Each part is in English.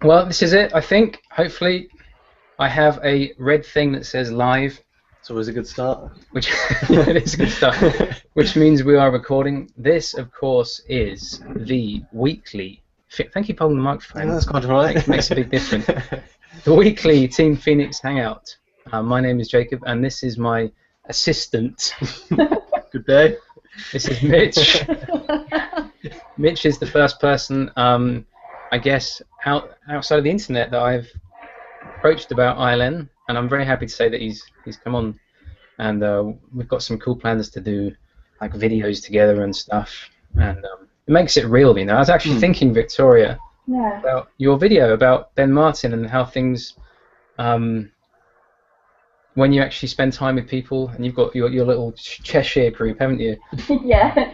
Well, this is it, I think. Hopefully, I have a red thing that says live. It's always a good start. Which it is good stuff. Which means we are recording. This, of course, is the weekly. Thank you for holding the microphone. Yeah, that's quite alright. Makes a big difference. The weekly Team Phoenix Hangout. My name is Jacob, and this is my assistant. Good day. This is Mitch. Mitch is the first person, I guess, outside of the internet that I've approached about ILN, and I'm very happy to say that he's come on, and we've got some cool plans to do, like videos together and stuff, and it makes it real, you know. I was actually thinking, Victoria, about your video about Ben Martin and how things, when you actually spend time with people, and you've got your little Cheshire group, haven't you? Yeah,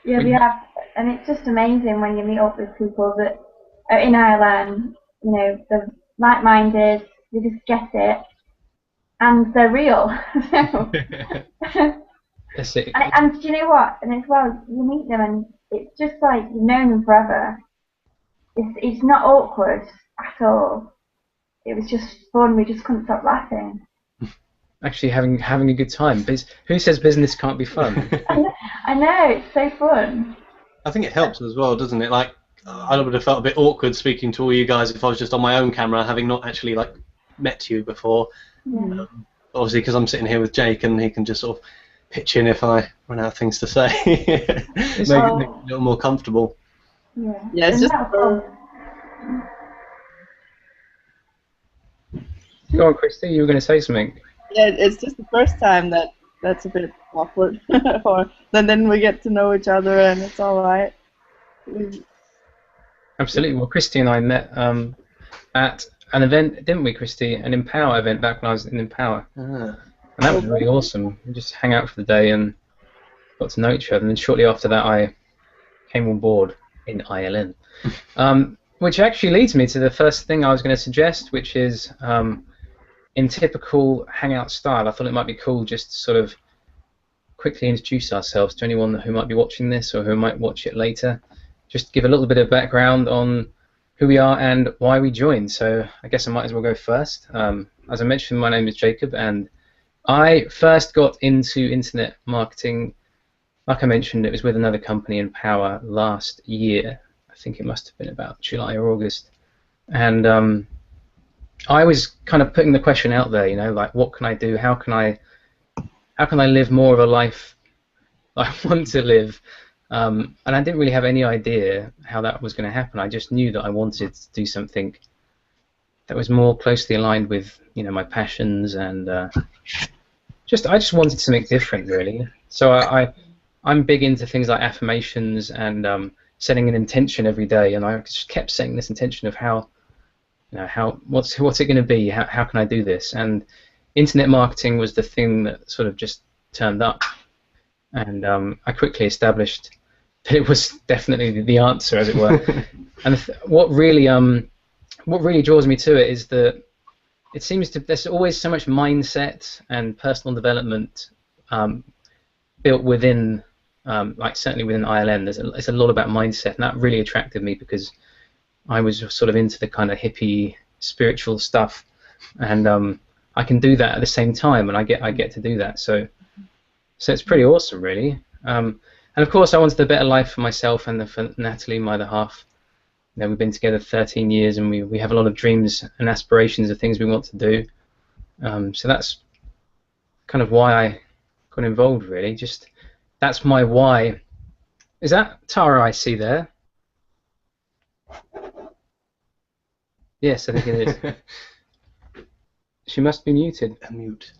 we have, and it's just amazing when you meet up with people that are in Ireland. You know, they're like-minded, they just get it, and they're real. That's it. And do you know what? And as well, you meet them, and it's just like you've known them forever. It's not awkward at all. It was just fun. We just couldn't stop laughing. Actually having a good time. Who says business can't be fun? I know, it's so fun. I think it helps as well, doesn't it? Like, I would have felt a bit awkward speaking to all you guys if I was just on my own camera, having not actually like met you before. Yeah. Obviously, because I'm sitting here with Jake, and he can just sort of pitch in if I run out of things to say. make it a little more comfortable. Yeah, it's just fun. Go on, Christy, you were going to say something. Yeah, it's just the first time that's a bit awkward. Or then we get to know each other and it's all right. Absolutely. Well, Christy and I met at an event, didn't we, Christy? An Empower event back when I was in Empower. And that was really awesome. We just hang out for the day and got to know each other. And then shortly after that, I came on board in ILN. Which actually leads me to the first thing I was going to suggest, which is in typical Hangout style, I thought it might be cool just to sort of quickly introduce ourselves to anyone who might be watching this or who might watch it later. Just give a little bit of background on who we are and why we joined. So I guess I might as well go first. As I mentioned, my name is Jacob, and I first got into internet marketing, like I mentioned, it was with another company in Power last year. I think it must have been about July or August. And I was kind of putting the question out there, you know, like, what can I do? How can I live more of a life I want to live? And I didn't really have any idea how that was going to happen. I just knew that I wanted to do something that was more closely aligned with, you know, my passions, and I just wanted something different, really. So I'm big into things like affirmations and setting an intention every day, and I just kept setting this intention of what's it going to be? How can I do this? And internet marketing was the thing that sort of just turned up, and I quickly established that it was definitely the answer, as it were. And what really draws me to it is that it seems there's always so much mindset and personal development built within, like certainly within ILN. It's a lot about mindset, and that really attracted me because I was sort of into the kind of hippie spiritual stuff, and I can do that at the same time, and I get to do that. So it's pretty awesome, really. And of course, I wanted a better life for myself and for Natalie, my other half. You know, we've been together 13 years, and we have a lot of dreams and aspirations of things we want to do. So that's kind of why I got involved, really. Just that's my why. Is that Tara I see there? Yes, I think it is. She must be muted. Mute.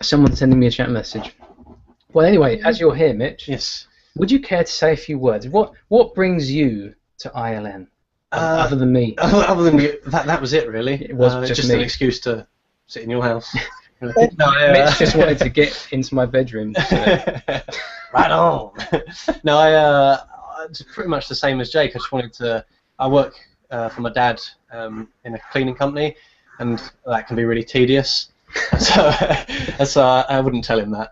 Someone's sending me a chat message. Well, anyway, as you're here, Mitch, Yes. would you care to say a few words? What brings you to ILN, other than me? Other than you, that was it, really. It was just me. an excuse to sit in your house. Mitch just wanted to get into my bedroom. So. Right on. No, it's pretty much the same as Jake. I just wanted to. I work for my dad in a cleaning company, and that can be really tedious. So I wouldn't tell him that.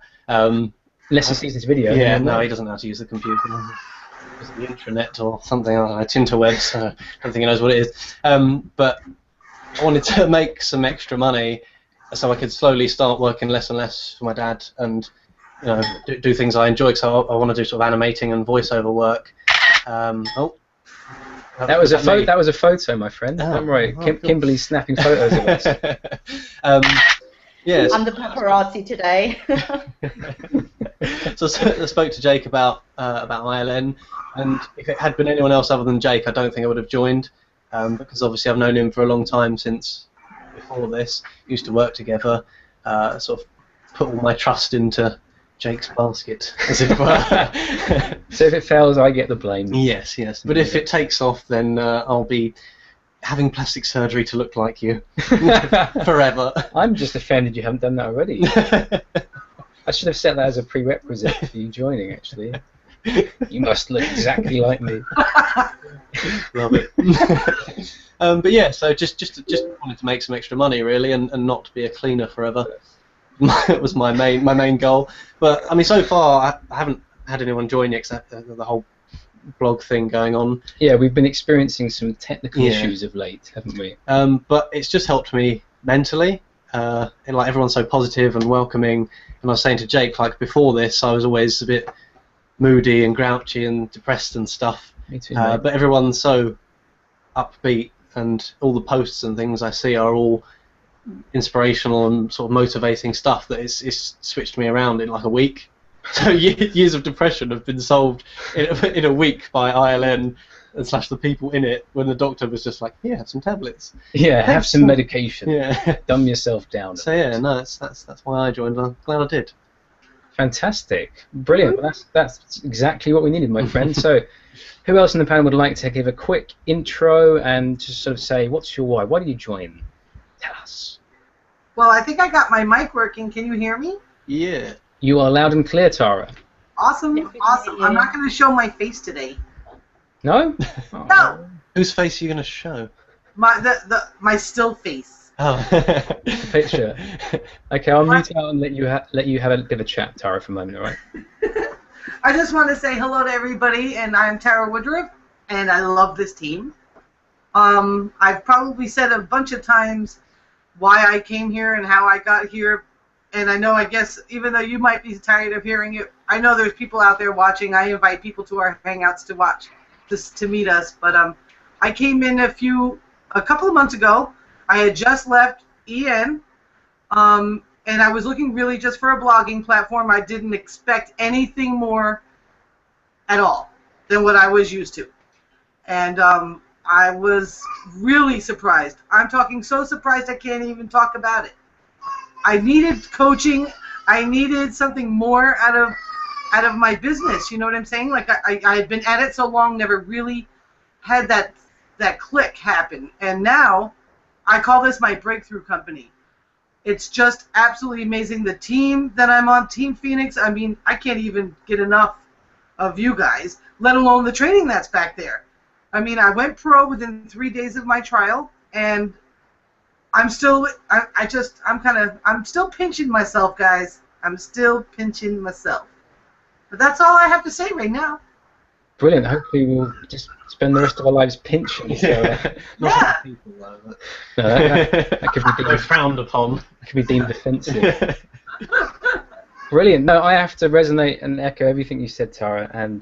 Unless he sees this video. Yeah, no, he doesn't know how to use the computer. was it the intranet or something, I don't know, Tinterwebs, I don't think he knows what it is. But I wanted to make some extra money so I could slowly start working less and less for my dad and do things I enjoy, because I want to do sort of animating and voiceover work. That was a photo. That was a photo, my friend. Oh, Don't worry. cool. Kimberly's snapping photos of us. Yes. I'm the paparazzi today. So I spoke to Jake about ILN, and if it had been anyone else other than Jake, I don't think I would have joined, because obviously I've known him for a long time since before this. Used to work together. Sort of put all my trust into Jake's basket, as it were. So if it fails, I get the blame. Yes, yes. But if it takes off, then I'll be having plastic surgery to look like you forever. I'm just offended you haven't done that already. I should have set that as a prerequisite for you joining, actually. You must look exactly like me. Love it. But yeah, so just wanted to make some extra money, really, and not be a cleaner forever. It was my main goal. But I mean, so far I haven't had anyone join yet, except the whole blog thing going on. Yeah, we've been experiencing some technical issues of late, haven't we? But it's just helped me mentally. And like, everyone's so positive and welcoming. And I was saying to Jake, like, before this, I was always a bit moody and grouchy and depressed and stuff. Me too, mate. But everyone's so upbeat, and all the posts and things I see are all inspirational and sort of motivating stuff that it's switched me around in like a week. So years of depression have been solved in a week by ILN / the people in it, when the doctor was just like, "Yeah, have some tablets. Yeah, have some medication. Yeah, Dumb yourself down." So yeah, no, that's why I joined. I'm glad I did. Fantastic, brilliant. Well, that's exactly what we needed, my friend. So, who else in the panel would like to give a quick intro and just sort of say, what's your why? Why did you join? Tell us. Well, I think I got my mic working. Can you hear me? Yeah. You are loud and clear, Tara. Awesome, Yes, we can awesome. hear I'm you. not going to show my face today. No? No, Whose face are you going to show? my still face. Oh. Picture. Okay, I'll mute out and let you have a bit of a chat, Tara, for a moment, all right? I just want to say hello to everybody, and I'm Tara Woodruff, and I love this team. I've probably said a bunch of times why I came here and how I got here, and I guess, even though you might be tired of hearing it, I know there's people out there watching. I invite people to our Hangouts to watch, to meet us, but I came in a couple of months ago. I had just left EN, and I was looking really just for a blogging platform. I didn't expect anything more at all than what I was used to. And I was really surprised. I'm talking so surprised I can't even talk about it. I needed coaching. I needed something more out of my business. You know what I'm saying? Like, I had been at it so long, never really had that click happen. And now I call this my breakthrough company. It's just absolutely amazing. The team that I'm on, Team Phoenix, I mean, I can't even get enough of you guys, let alone the training that's back there. I mean, I went pro within 3 days of my trial, and I'm still, I'm still pinching myself, guys. I'm still pinching myself. But that's all I have to say right now. Brilliant. Hopefully we'll just spend the rest of our lives pinching. So, Yeah. Yeah. People, though, but no, that could be they're deemed, frowned upon. could be deemed offensive. Brilliant. No, I have to resonate and echo everything you said, Tara, and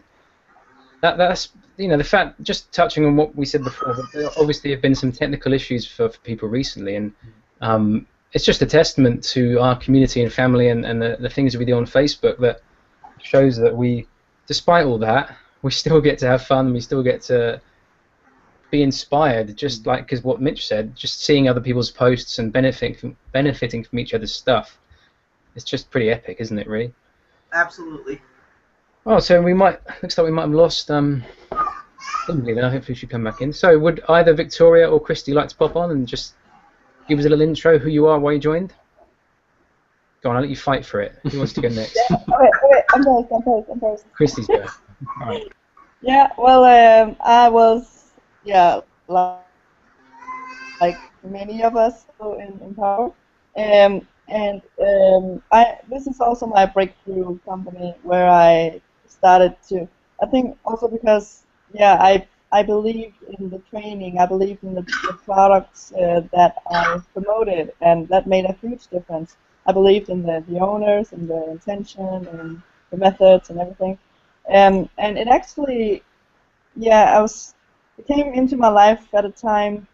that's the fact. Just touching on what we said before. There obviously have been some technical issues for people recently, and it's just a testament to our community and family and the things that we do on Facebook that shows that we, despite all that, we still get to have fun. We still get to be inspired. Just like, because what Mitch said, just seeing other people's posts and benefiting from each other's stuff. It's just pretty epic, isn't it, really? Absolutely. Oh, so looks like we might have lost, Kimberly now. Hopefully she'll come back in. So would either Victoria or Christy like to pop on and just give us a little intro, who you are, why you joined? Go on, I'll let you fight for it. Who wants to go next? Okay, I'm first. Christy's go. All right. Yeah, well, I was, like many of us in Power. This is also my breakthrough company where I started to, I think also because, yeah, I believed in the training, I believed in the products that I promoted, and that made a huge difference. I believed in the owners and the intention and the methods and everything. And it actually, yeah, it came into my life at a time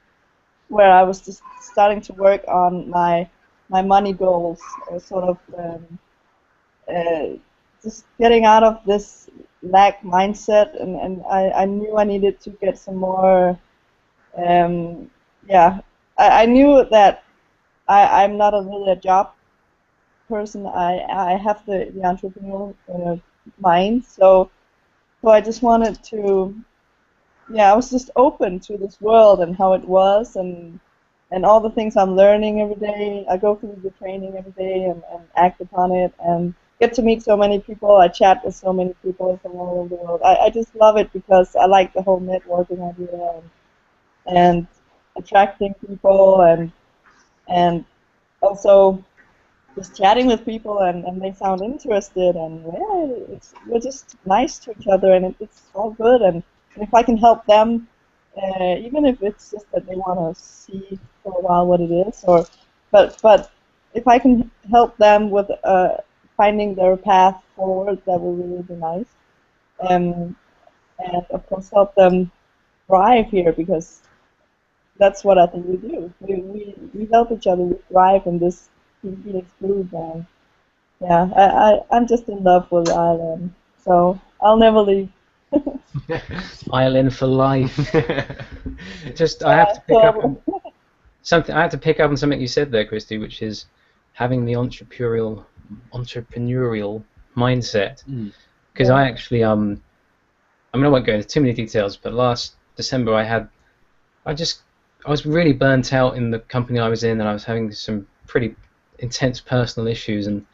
where I was just starting to work on my money goals, sort of uh, just getting out of this lack mindset, and I knew I needed to get some more. Yeah, I knew that I'm not really a job person. I have the entrepreneurial mind, so I just wanted to. Yeah, I was just open to this world and how it was, and all the things I'm learning every day. I go through the training every day and act upon it and get to meet so many people. I chat with so many people from all over the world. I just love it because I like the whole networking idea and attracting people and also just chatting with people and they sound interested and yeah, we're just nice to each other and it's all good and if I can help them, even if it's just that they want to see for a while what it is, but if I can help them with finding their path forward, that will really be nice. Um, and of course help them thrive here because that's what I think we do. We help each other. We thrive in this Phoenix group, and yeah, I'm just in love with Ireland, so I'll never leave. Ireland for life. Just I have to pick up on something. I have to pick up on something you said there, Christy, which is having the entrepreneurial mindset. Because I actually I mean I won't go into too many details, but last December I was really burnt out in the company I was in, and I was having some pretty intense personal issues. And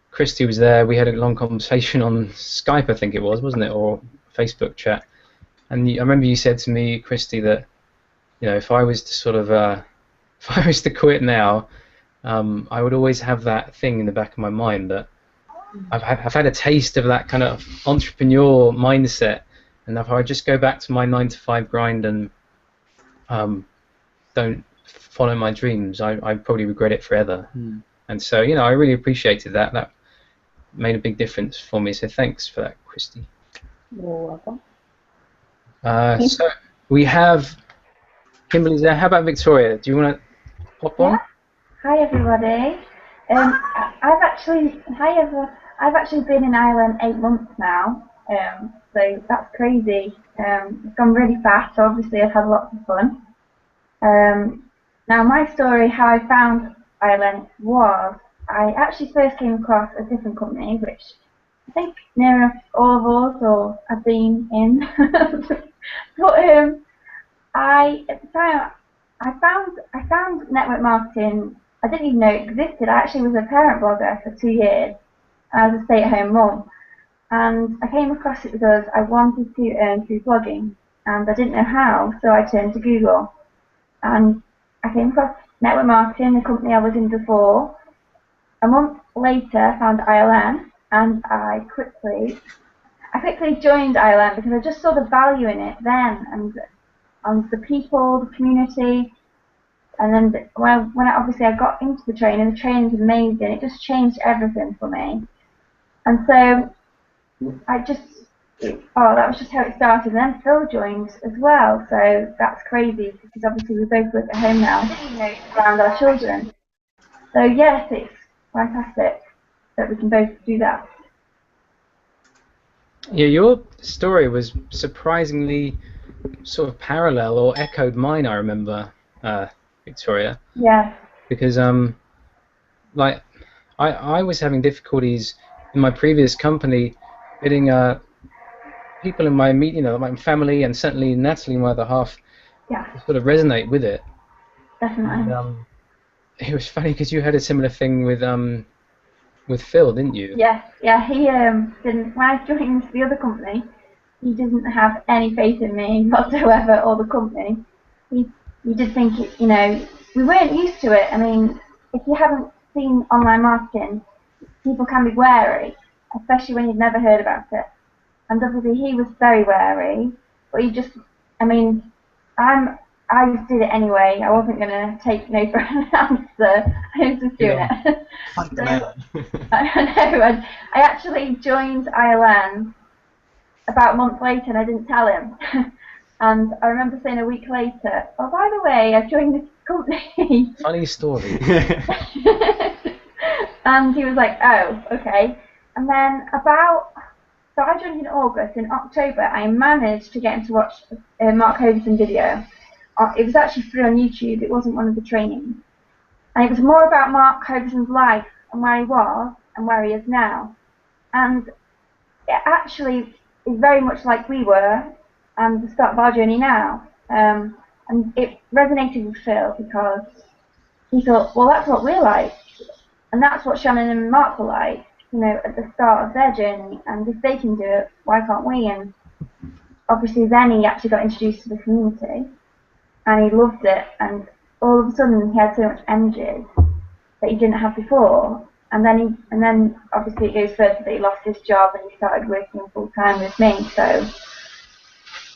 Christy was there. We had a long conversation on Skype, I think it was, wasn't it, or Facebook chat. And I remember you said to me, Christy, that if I was to sort of if I was to quit now, I would always have that thing in the back of my mind that I've had a taste of that kind of entrepreneur mindset, and if I just go back to my 9-to-5 grind and don't follow my dreams, I probably regret it forever. And so, I really appreciated that. That made a big difference for me. So thanks for that, Christy. You're welcome. So we have Kimberly's there. How about Victoria? Do you want to hop on? Hi everybody. I've actually been in Ireland 8 months now. So that's crazy. It's gone really fast. So obviously I've had lots of fun. Now my story, how I found Ireland was I actually first came across a different company, which I think near enough all of us or have been in. But at the time I found network marketing. I didn't even know it existed. I actually was a parent blogger for 2 years. I was a stay-at-home mum, and I came across it because I wanted to earn through blogging, and I didn't know how, so I turned to Google, and I came across network marketing, the company I was in before. A month later, I found ILM, and I quickly joined ILM because I just saw the value in it then, and the people, the community, and then when I got into the training's amazing. It just changed everything for me, and so that was just how it started. And then Phil joined as well, so that's crazy because obviously we both work at home now. I didn't even know it's around our children. So yes, it's fantastic that we can both do that. Yeah, your story was surprisingly sort of parallel or echoed mine, I remember, Victoria. Yeah. Because like I was having difficulties in my previous company getting people in my my family and certainly Natalie, my other half, to sort of resonate with it. Definitely. And, it was funny because you had a similar thing with Phil, didn't you? Yeah. He didn't. When I joined the other company, he didn't have any faith in me whatsoever or the company. He did think we weren't used to it. I mean, if you haven't seen online marketing, people can be wary, especially when you've never heard about it. and obviously he was very wary, but he just, I mean, I just did it anyway. I wasn't going to take no for an answer. I was just doing it. Like the So, man. I know. I actually joined ILN about a month later, and I didn't tell him. And I remember saying a week later, "Oh, by the way, I joined this company." Funny story. And he was like, "Oh, okay." And then so I joined in August. In October, I managed to get him to watch a Mark Hoverson video. It was actually free on YouTube. It wasn't one of the trainings. And it was more about Mark Hoverson's life and where he was and where he is now. And it actually is very much like we were and the start of our journey now. And it resonated with Phil because he thought, well, that's what we're like. And that's what Shannon and Mark were like, you know, at the start of their journey. And if they can do it, why can't we? And obviously then he actually got introduced to the community. And he loved it, and all of a sudden he had so much energy that he didn't have before. And then obviously it goes further that he lost his job and he started working full time with me. So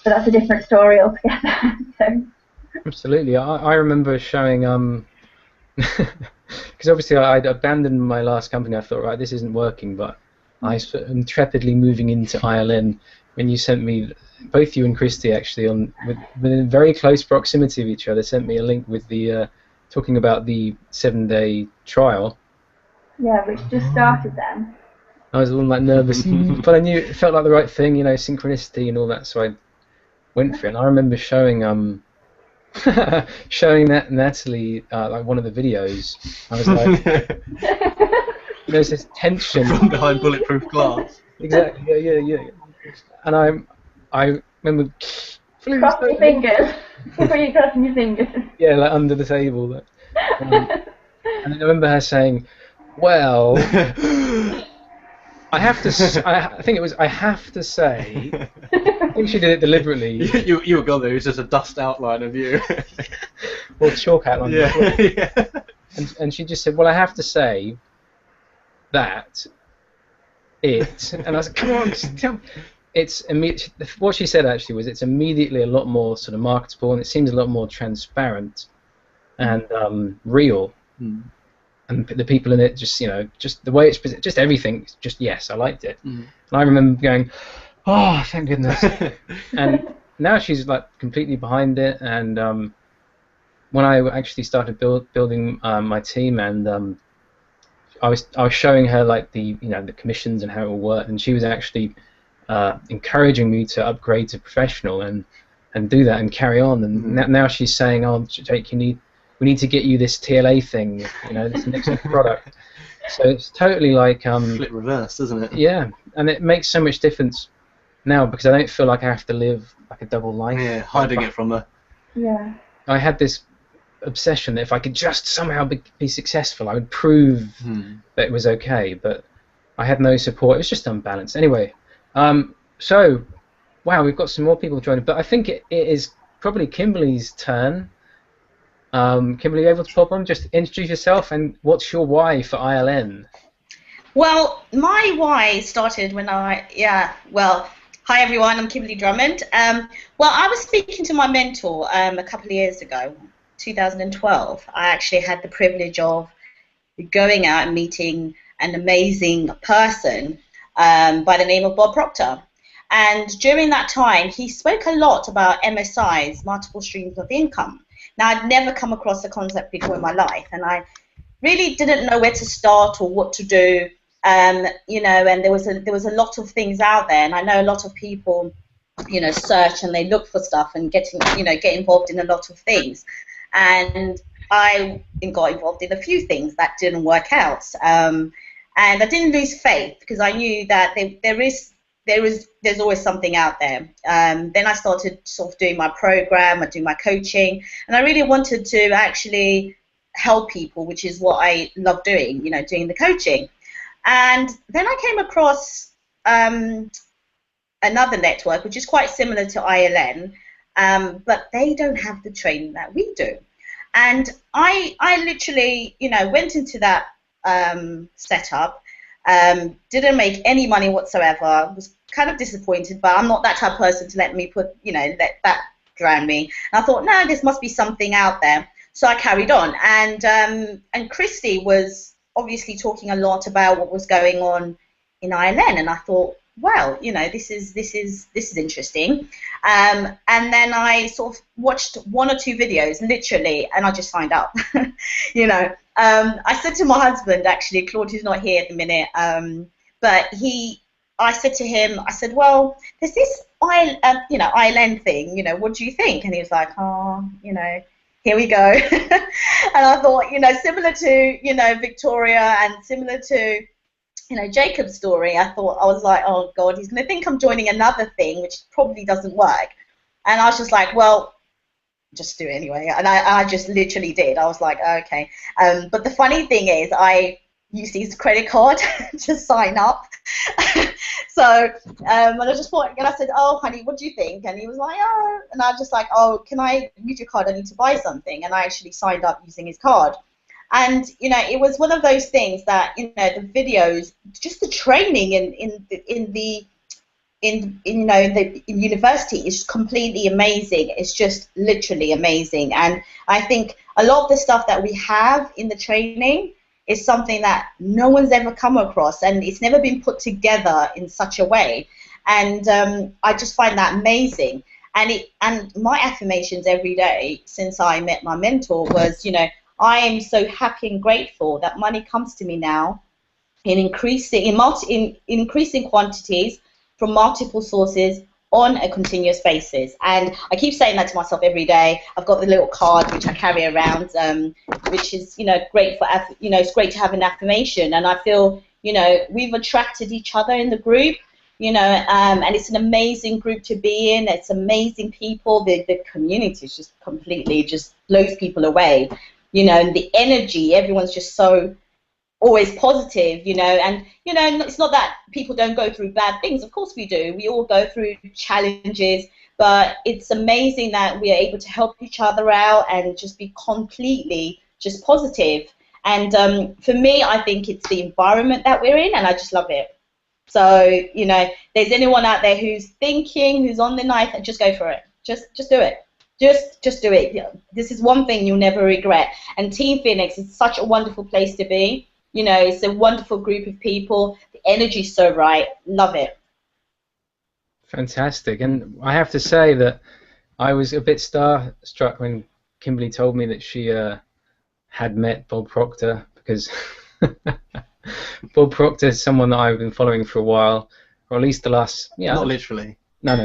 that's a different story altogether. So. Absolutely, I remember showing because obviously I'd abandoned my last company. I thought, right, this isn't working, but I was intrepidly moving into ILN when you sent me, both you and Christy actually, within very close proximity of each other, sent me a link with the talking about the 7-day trial. Yeah, which just started then. I was a little like nervous, but I knew it felt like the right thing, you know, synchronicity and all that, so I went for it. And I remember showing showing that Natalie like one of the videos. I was like, there's this tension from behind bulletproof glass. Exactly. Yeah. And I remember. Cross your fingers. Before you cross your fingers. Yeah, like under the table. And then I remember her saying, "Well, I have to. I think it was. I have to say." I think she did it deliberately. You were gone there. It was just a dust outline of you. Or chalk outline. Yeah. And she just said, "Well, I have to say that it." And I was like, "Come on, just tell me." It's what she said actually was it's immediately a lot more sort of marketable, and it seems a lot more transparent and real. And the people in it, just, you know, just the way it's presented, just everything, just yes, I liked it. And I remember going, oh, thank goodness. And now she's like completely behind it. And when I actually started building my team, and I was showing her like the commissions and how it will work, and she was actually encouraging me to upgrade to professional and do that and carry on. And now she's saying, oh, Jake, we need to get you this TLA thing, you know, this next product. So it's totally like flip reverse, doesn't it? Yeah, and it makes so much difference now because I don't feel like I have to live like a double life. Yeah, hiding it from her. Yeah. I had this obsession that if I could just somehow be successful, I would prove that it was okay. But I had no support. It was just unbalanced. Anyway. So, wow, we've got some more people joining, but I think it is probably Kimberly's turn. Kimberly, are you able to pop on? Just introduce yourself and what's your why for ILN? Well, my why started when hi everyone, I'm Kimberly Drummond. Well, I was speaking to my mentor a couple of years ago, 2012. I actually had the privilege of going out and meeting an amazing person by the name of Bob Proctor. And during that time, he spoke a lot about MSIs, multiple streams of income. Now, I'd never come across the concept before in my life, and I really didn't know where to start or what to do. You know, and there was a lot of things out there, and I know a lot of people, you know, search and they look for stuff and get involved in a lot of things. And I got involved in a few things that didn't work out. And I didn't lose faith because I knew that there's always something out there. Then I started sort of doing my program, I do my coaching, and I really wanted to actually help people, which is what I love doing, you know, doing the coaching. And then I came across another network, which is quite similar to ILN, but they don't have the training that we do. And I literally, you know, went into that setup, didn't make any money whatsoever, was kind of disappointed, but I'm not that type of person to let that drown me. And I thought, no, this must be something out there. So I carried on, and Christy was obviously talking a lot about what was going on in Ireland, and I thought, wow, this is interesting. And then I sort of watched 1 or 2 videos, literally, and I just signed up. I said to my husband, actually, Claude, who's not here at the minute, but I said to him, I said, well, there's this Ireland thing, what do you think? And he was like, oh, here we go. And I thought, similar to, Victoria, and similar to, Jacob's story, I was like, oh God, he's going to think I'm joining another thing, which probably doesn't work. And I was just like, well, just do it anyway. And I just literally did. I was like, okay. But the funny thing is, I used his credit card to sign up. So, and I just thought, and I said, oh, honey, what do you think? And he was like, oh, and I was just like, oh, can I use your card? I need to buy something. And I actually signed up using his card. And, it was one of those things that, the videos, just the training in university is completely amazing. It's just literally amazing. And I think a lot of the stuff that we have in the training is something that no one's ever come across, and it's never been put together in such a way. And I just find that amazing. And my affirmations every day since I met my mentor was, I am so happy and grateful that money comes to me now in increasing quantities from multiple sources on a continuous basis. And I keep saying that to myself every day. I've got the little card which I carry around, which is great for it's great to have an affirmation. And I feel we've attracted each other in the group. And it's an amazing group to be in. It's amazing people. The community is just completely just blows people away. And the energy, everyone's just so always positive, and it's not that people don't go through bad things. Of course we do. We all go through challenges, but it's amazing that we are able to help each other out and just be completely just positive. And for me, I think it's the environment that we're in, and I just love it. So, there's anyone out there who's thinking, who's on the knife, and just go for it. Just do it. Just do it. This is one thing you'll never regret. And Team Phoenix is such a wonderful place to be. It's a wonderful group of people. The energy's so right. Love it. Fantastic. And I have to say that I was a bit starstruck when Kimberly told me that she had met Bob Proctor, because Bob Proctor is someone that I've been following for a while, or at least the last... Not literally. No,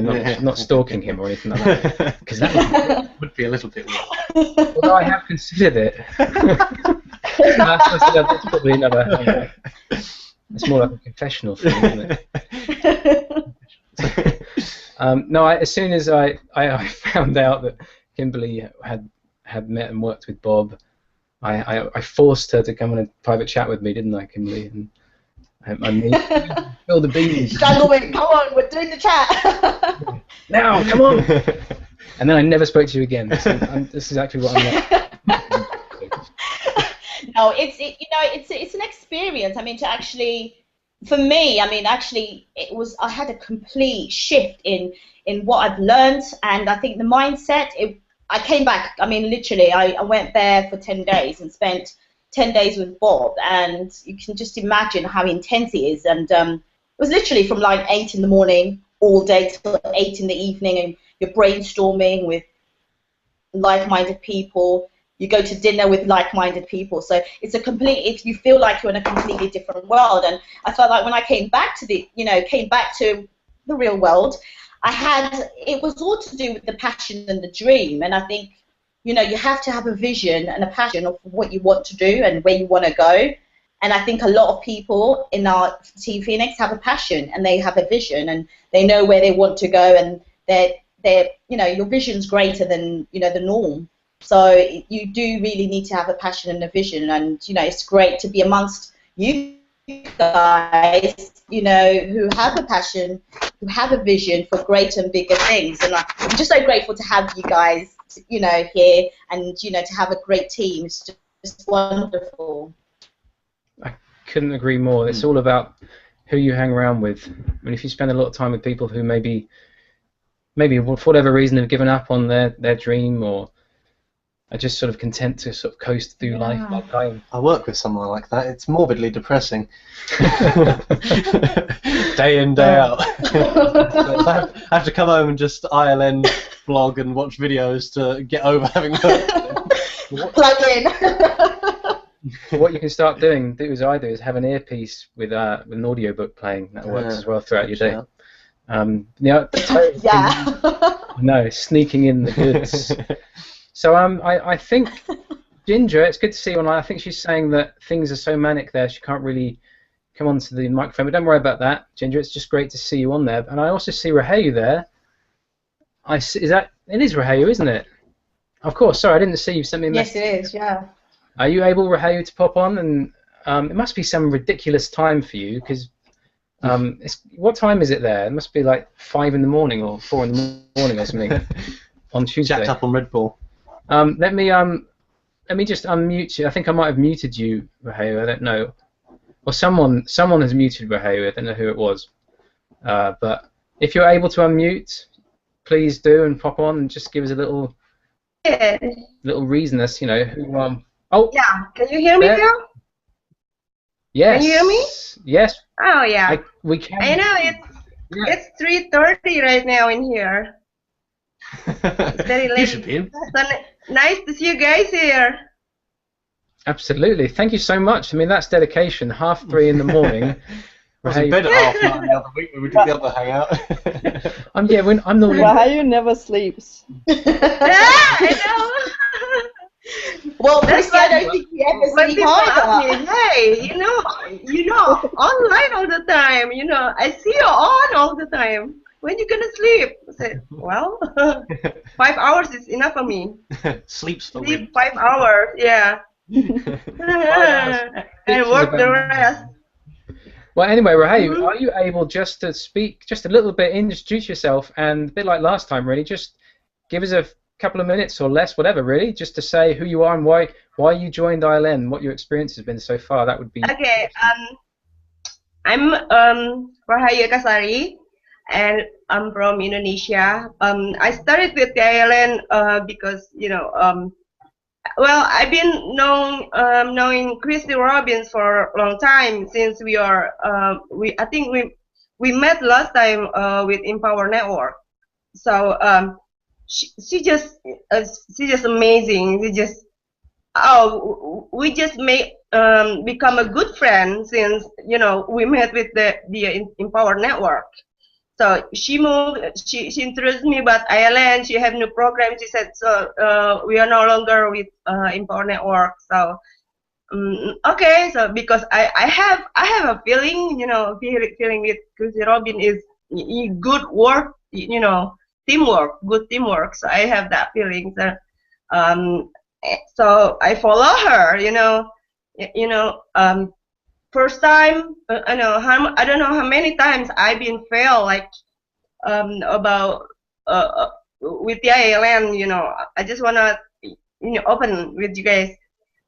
not stalking him or anything like that, because that would be a little bit weird. Although I have considered it. That's probably another. It's more like a confessional thing, isn't it? No, as soon as I found out that Kimberly had met and worked with Bob, I forced her to come on a private chat with me, didn't I, Kimberly? And I mean, fill the beans. Come on, we're doing the chat. Now, come on. And then I never spoke to you again. So this is actually what I'm like. No, it's an experience. I mean, to actually, for me, I mean, actually, I had a complete shift in what I've learned, and I think the mindset. I came back. I mean, literally, I went there for 10 days and spent 10 days with Bob, and you can just imagine how intense it is. And it was literally from like 8 in the morning all day till 8 in the evening, and you're brainstorming with like-minded people. You go to dinner with like-minded people. So it's you feel like you're in a completely different world. And I felt like when I came back to the real world, it was all to do with the passion and the dream. And I think, you have to have a vision and a passion of what you want to do and where you want to go. And I think a lot of people in our Team Phoenix have a passion and they have a vision and they know where they want to go, and your vision's greater than, the norm. So you do really need to have a passion and a vision, and, it's great to be amongst you guys, who have a passion, who have a vision for greater and bigger things. And I'm just so grateful to have you guys, here, and, to have a great team. It's just wonderful. I couldn't agree more. It's all about who you hang around with. I mean, if you spend a lot of time with people who maybe for whatever reason have given up on their dream or are just sort of content to sort of coast through life like I am. I work with someone like that. It's morbidly depressing. Day in, day out. I have to come home and just ILN blog and watch videos to get over having work. Plug in. What you can start doing, do as I do, is have an earpiece with an audiobook playing. That works as well throughout your day. No, sneaking in the goods. So I think Ginger, it's good to see you online. I think she's saying that things are so manic there she can't really come onto the microphone, but don't worry about that, Ginger. It's just great to see you on there. And I also see Rahayu there. It is Rahayu, isn't it? Of course. Sorry, I didn't see you sent me a message. Yes, it is. Yeah. Are you able, Rahayu, to pop on? And it must be some ridiculous time for you because what time is it there? It must be like 5 in the morning or 4 in the morning or something on Tuesday. Jacked up on Red Bull. Let me just unmute you. I think I might have muted you, Rahayu. I don't know. Or someone has muted Rahayu. I don't know who it was. But if you're able to unmute, please do and pop on and just give us a little reason as who. Oh. Yeah. Can you hear me now? Yes. Can you hear me? Yes. Oh yeah. We can. I know it's 3:30 right now in here. It's very late. You should be in bed. So nice to see you guys here. Absolutely. Thank you so much. I mean, that's dedication. 3:30 in the morning. I was in bed at 9:30 the other week when we did the other hangout. I'm normally. Rahayu never sleeps. I know. Well, That's Christy, I why don't think we ever when see people ask me, either. hey, you know, online all the time. I see you on all the time. When you gonna sleep? I said, well, 5 hours is enough for me. Sleep 5 hours, yeah. And work the rest. Well, anyway, Rahayu, are you able just to speak just a little bit, introduce yourself, and a bit like last time, really, just give us a couple of minutes or less, whatever, really, just to say who you are and why you joined ILN, what your experience has been so far. That would be. Okay. I'm Rahayu Kasari, and I'm from Indonesia. I started with the ILN because well, I've been knowing Christy Robbins for a long time since I think we met last time with Empower Network. So she just amazing. We just become a good friend since we met with the Empower Network. So she introduced me about ILN. She have new program. She said, so we are no longer with Empower Network. So okay. So because I have a feeling, feeling with Christy Robin is good work, teamwork, good teamwork. So I have that feeling. So I follow her. First time, I don't know how many times I've been failed, like about with the ILN. I just wanna open with you guys.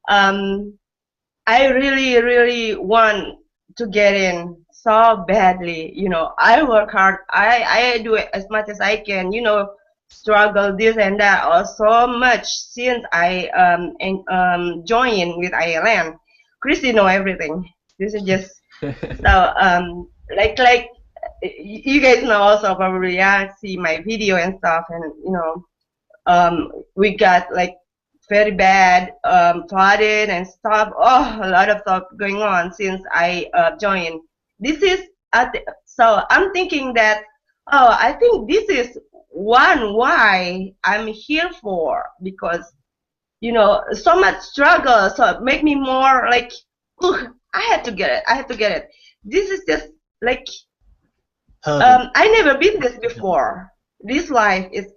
I really want to get in so badly. I work hard. I do it as much as I can. Struggle this and that so much since I joined with ILN. Christy know everything. This is just so like you guys know also probably see my video and stuff, and we got like very bad flooded and stuff. A lot of stuff going on since I joined. This is so I'm thinking that I think this is why I'm here for, because so much struggle, so make me more like I had to get it. This is just like I never been this before. This life is,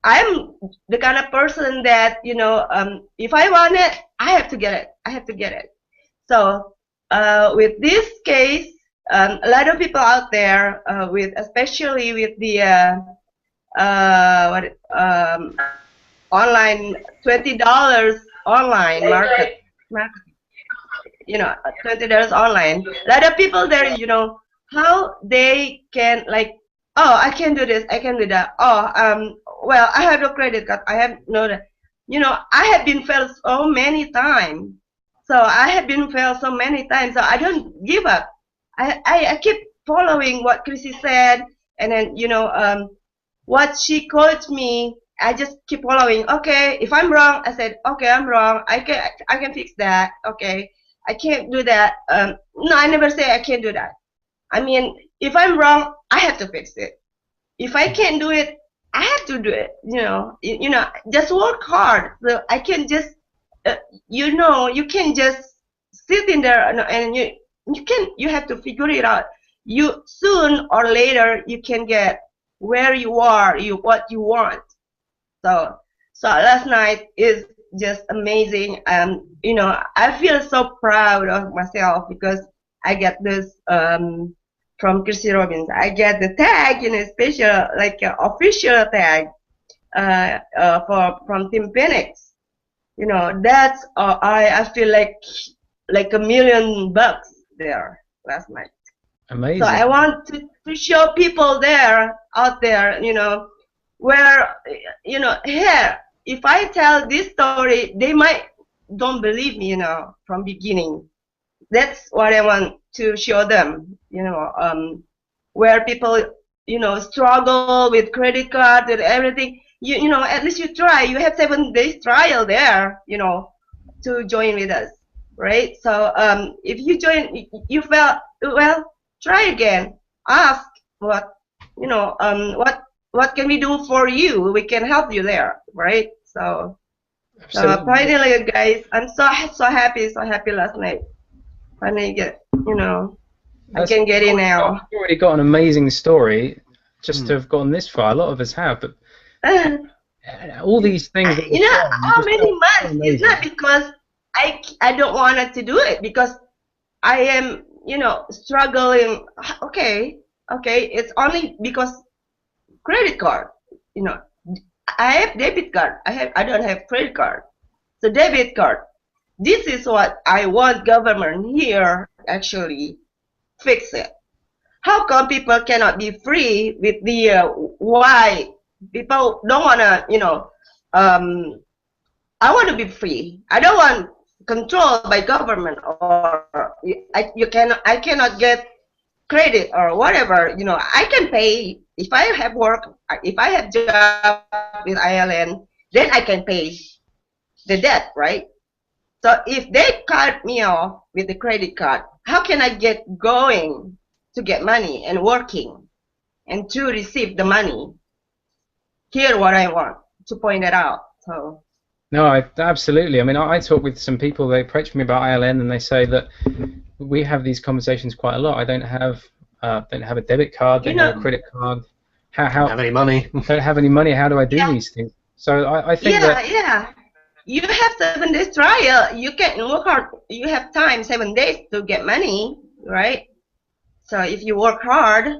I'm the kind of person that if I want it, I have to get it. So with this case, a lot of people out there especially with the online $20 online market. $20 online. A lot of people there, how they can like, oh, I can do this, I can do that. Oh, well, I have no credit card. I have no that. You know, I have been failed so many times. So I have been failed so many times. So I don't give up. I keep following what Chrissy said, and then what she coached me. I just keep following. Okay, if I'm wrong, I said, okay, I'm wrong. I can fix that. Okay, I can't do that. No, I never say I can't do that. I mean, if I'm wrong, I have to fix it. If I can't do it, I have to do it. Just work hard. So I can just, you can just sit in there and you have to figure it out. You soon or later you can get where you are, what you want. So last night is just amazing. I feel so proud of myself because I get this from Chrissy Robbins. I get the tag, special, like official tag from Team Phoenix. That's I feel like $1 million there last night. Amazing. So I want to show people out there, where, here, if I tell this story, they might don't believe me, from beginning. That's what I want to show them, where people, struggle with credit card and everything. At least you try. You have 7 days trial there, to join with us, right? So if you join, you felt, well, try again. Ask what can we do for you? We can help you there, right? So finally, guys, I'm so happy last night. Finally I can get in now. You've already got an amazing story just to have gotten this far. A lot of us have, but all these things that how many months? It's not because I don't want to do it, because I am struggling. Okay, it's only because credit card. I have debit card. I don't have credit card. So debit card. This is what I want government here actually fix it. How come people cannot be free with the why people don't wanna I want to be free. I don't want controlled by government, or I cannot get credit or whatever. I can pay if I have work, if I have job with ILN, then I can pay the debt, right? So if they cut me off with the credit card, how can I get going to get money and working and to receive the money? Here what I want to point it out. So no, absolutely. I mean, I talk with some people. They approach me about ILN and they say that we have these conversations quite a lot. I don't have a debit card. Don't have a credit card. How don't have any money. Don't have any money. How do I do these things? So I think that you have 7 days trial. You can work hard. You have time, 7 days to get money, right? So if you work hard,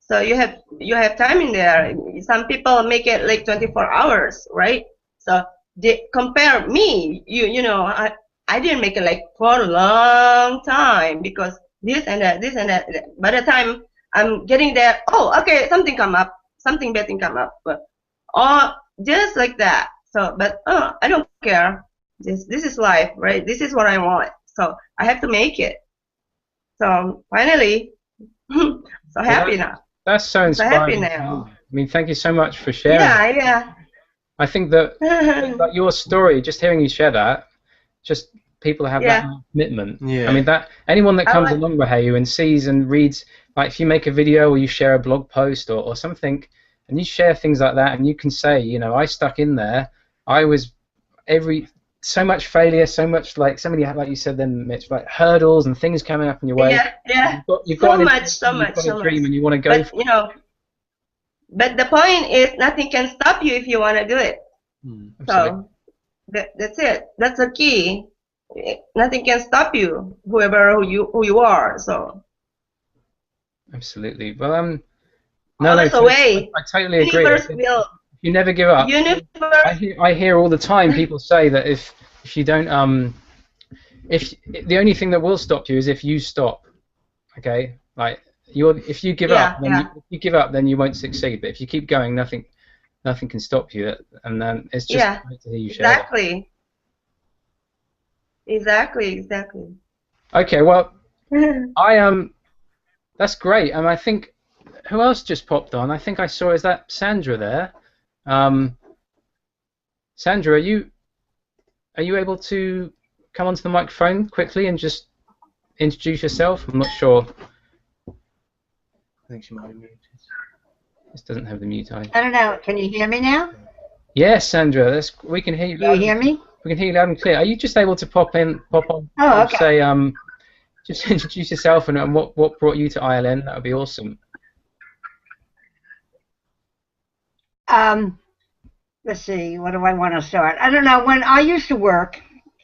so you have time in there. Some people make it like 24 hours, right? So they compare me. I didn't make it like for a long time because this and that. By the time I'm getting there, oh, okay, something betting come up, but just like that. So, but I don't care. This is life, right? This is what I want. So I have to make it. So finally, so happy now. That's so inspiring. So happy now. I mean, thank you so much for sharing. Yeah. I think that your story, just hearing you share that, just people have that commitment. Yeah. I mean, that anyone that comes along with you and sees and reads, like if you make a video or you share a blog post or something, and you share things like that, and you can say, I stuck in there. I was so much failure, so much like so many, like you said then, Mitch, like hurdles and things coming up in your way. Yeah. You've got so much dream and you want to go for it. But the point is, nothing can stop you if you want to do it. So that's it. That's the key. Nothing can stop you, who you are. So. Absolutely. Well, that's the way. I totally agree. You never give up. I hear all the time people say that if you don't if the only thing that will stop you is if you stop. Okay, like if you give up, then if you give up, then you won't succeed. But if you keep going, nothing can stop you. And then it's just great to hear you share that. Exactly. Okay, well, that's great. And I think who else just popped on? I think I saw, is that Sandra there? Sandra, are you able to come onto the microphone quickly and just introduce yourself? I'm not sure. I think she might be muted. This doesn't have the mute icon. I don't know. Can you hear me now? Yes, Sandra. We can hear you. Do you hear me? We can hear you loud and clear. Are you just able to pop on? Oh, okay. Say, just introduce yourself and what brought you to ILN. That would be awesome. Let's see. What do I want to start? I don't know. When I used to work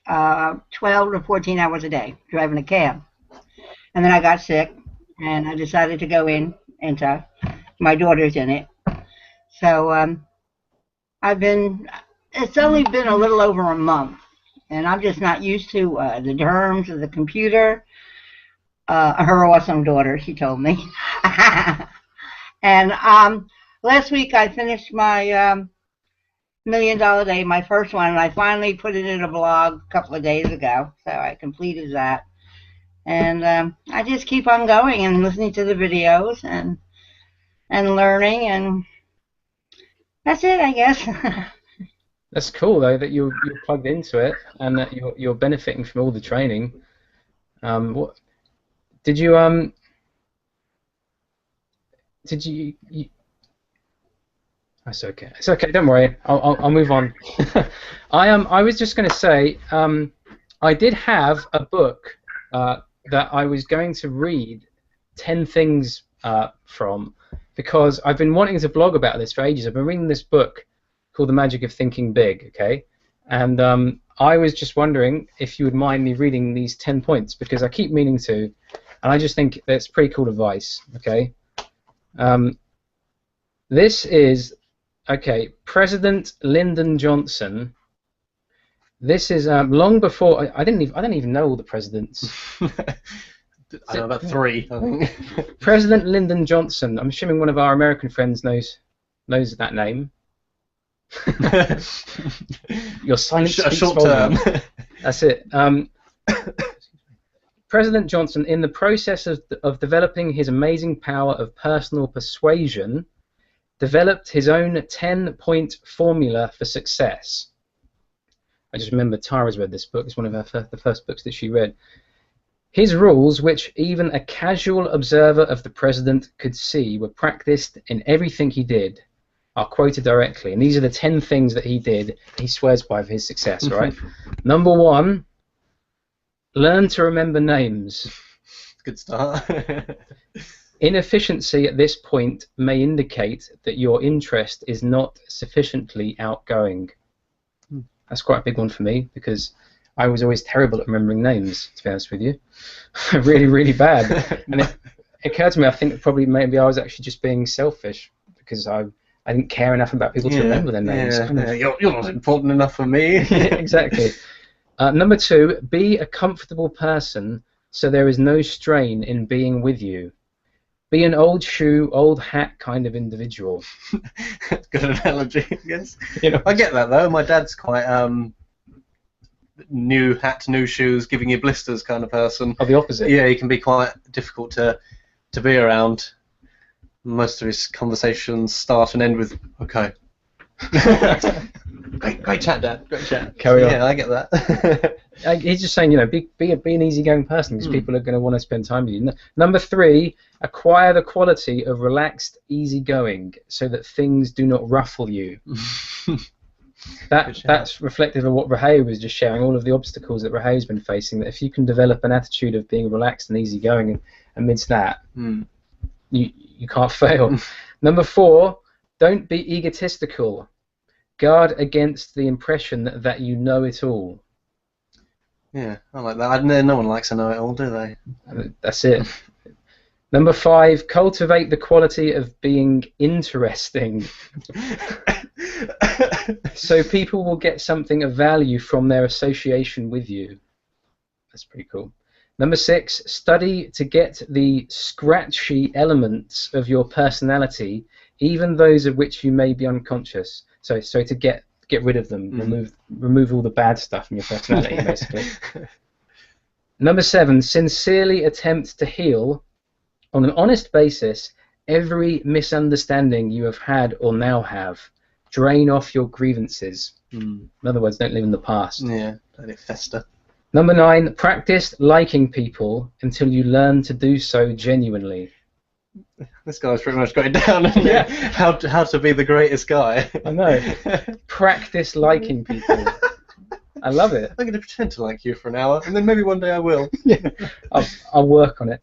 12 to 14 hours a day driving a cab, and then I got sick, and I decided to go into my daughter's in it. So it's only been a little over a month, and I'm just not used to the terms of the computer. Her awesome daughter, she told me. And last week I finished my $1 Million Day, my first one, and I finally put it in a blog a couple of days ago, so I completed that. And I just keep on going and listening to the videos and learning, and that's it, I guess. That's cool though that you're plugged into it and that you're benefiting from all the training. What did you That's okay. It's okay. Don't worry. I'll move on. I was just going to say I did have a book that I was going to read 10 things from, because I've been wanting to blog about this for ages. I've been reading this book called The Magic of Thinking Big, okay? And I was just wondering if you would mind me reading these 10 points, because I keep meaning to, and I just think that's pretty cool advice, okay? This is, okay, President Lyndon Johnson. This is long before, I don't even know all the presidents. I know about 3, I think. President Lyndon Johnson. I'm assuming one of our American friends knows that name. Your silence speaks short term. That's it. President Johnson, in the process of developing his amazing power of personal persuasion, developed his own 10-point formula for success. I just remember Tara's read this book. It's one of the first books that she read. His rules, which even a casual observer of the president could see, were practiced in everything he did, are quoted directly. And these are the 10 things that he did, he swears by for his success, right? Number 1, learn to remember names. Good start. Inefficiency at this point may indicate that your interest is not sufficiently outgoing. That's quite a big one for me, because I was always terrible at remembering names, to be honest with you. Really, really bad. And it occurred to me, I think probably maybe I was actually just being selfish, because I didn't care enough about people to remember their names. You're not important enough for me. Exactly. Number 2, be a comfortable person so there is no strain in being with you. Be an old shoe, old hat kind of individual. Good analogy, I guess. I get that though. My dad's quite new hat, new shoes, giving you blisters kind of person. Oh, the opposite. Yeah, he can be quite difficult to be around. Most of his conversations start and end with "okay." Great chat, Dad. Great chat. Carry on. Yeah, I get that. He's just saying, be an easygoing person, because people are going to want to spend time with you. Number 3, acquire the quality of relaxed easygoing so that things do not ruffle you. That's reflective of what Raheo was just sharing, all of the obstacles that Raheo's been facing, that if you can develop an attitude of being relaxed and easygoing amidst that, you can't fail. Number 4, don't be egotistical. Guard against the impression that you know it all. Yeah, I like that. No one likes to know it all, do they? That's it. Number 5, cultivate the quality of being interesting. So people will get something of value from their association with you. That's pretty cool. Number 6, study to get the scratchy elements of your personality, even those of which you may be unconscious. So to get rid of them, remove all the bad stuff in your personality, basically. Number 7, sincerely attempt to heal, on an honest basis, every misunderstanding you have had or now have. Drain off your grievances. In other words, don't live in the past. Yeah, let it fester. Number 9, practice liking people until you learn to do so genuinely. This guy's pretty much got it down. Yeah. How to be the greatest guy. I know. Practice liking people. I love it. I'm going to pretend to like you for an hour, and then maybe one day I will. Yeah. I'll work on it.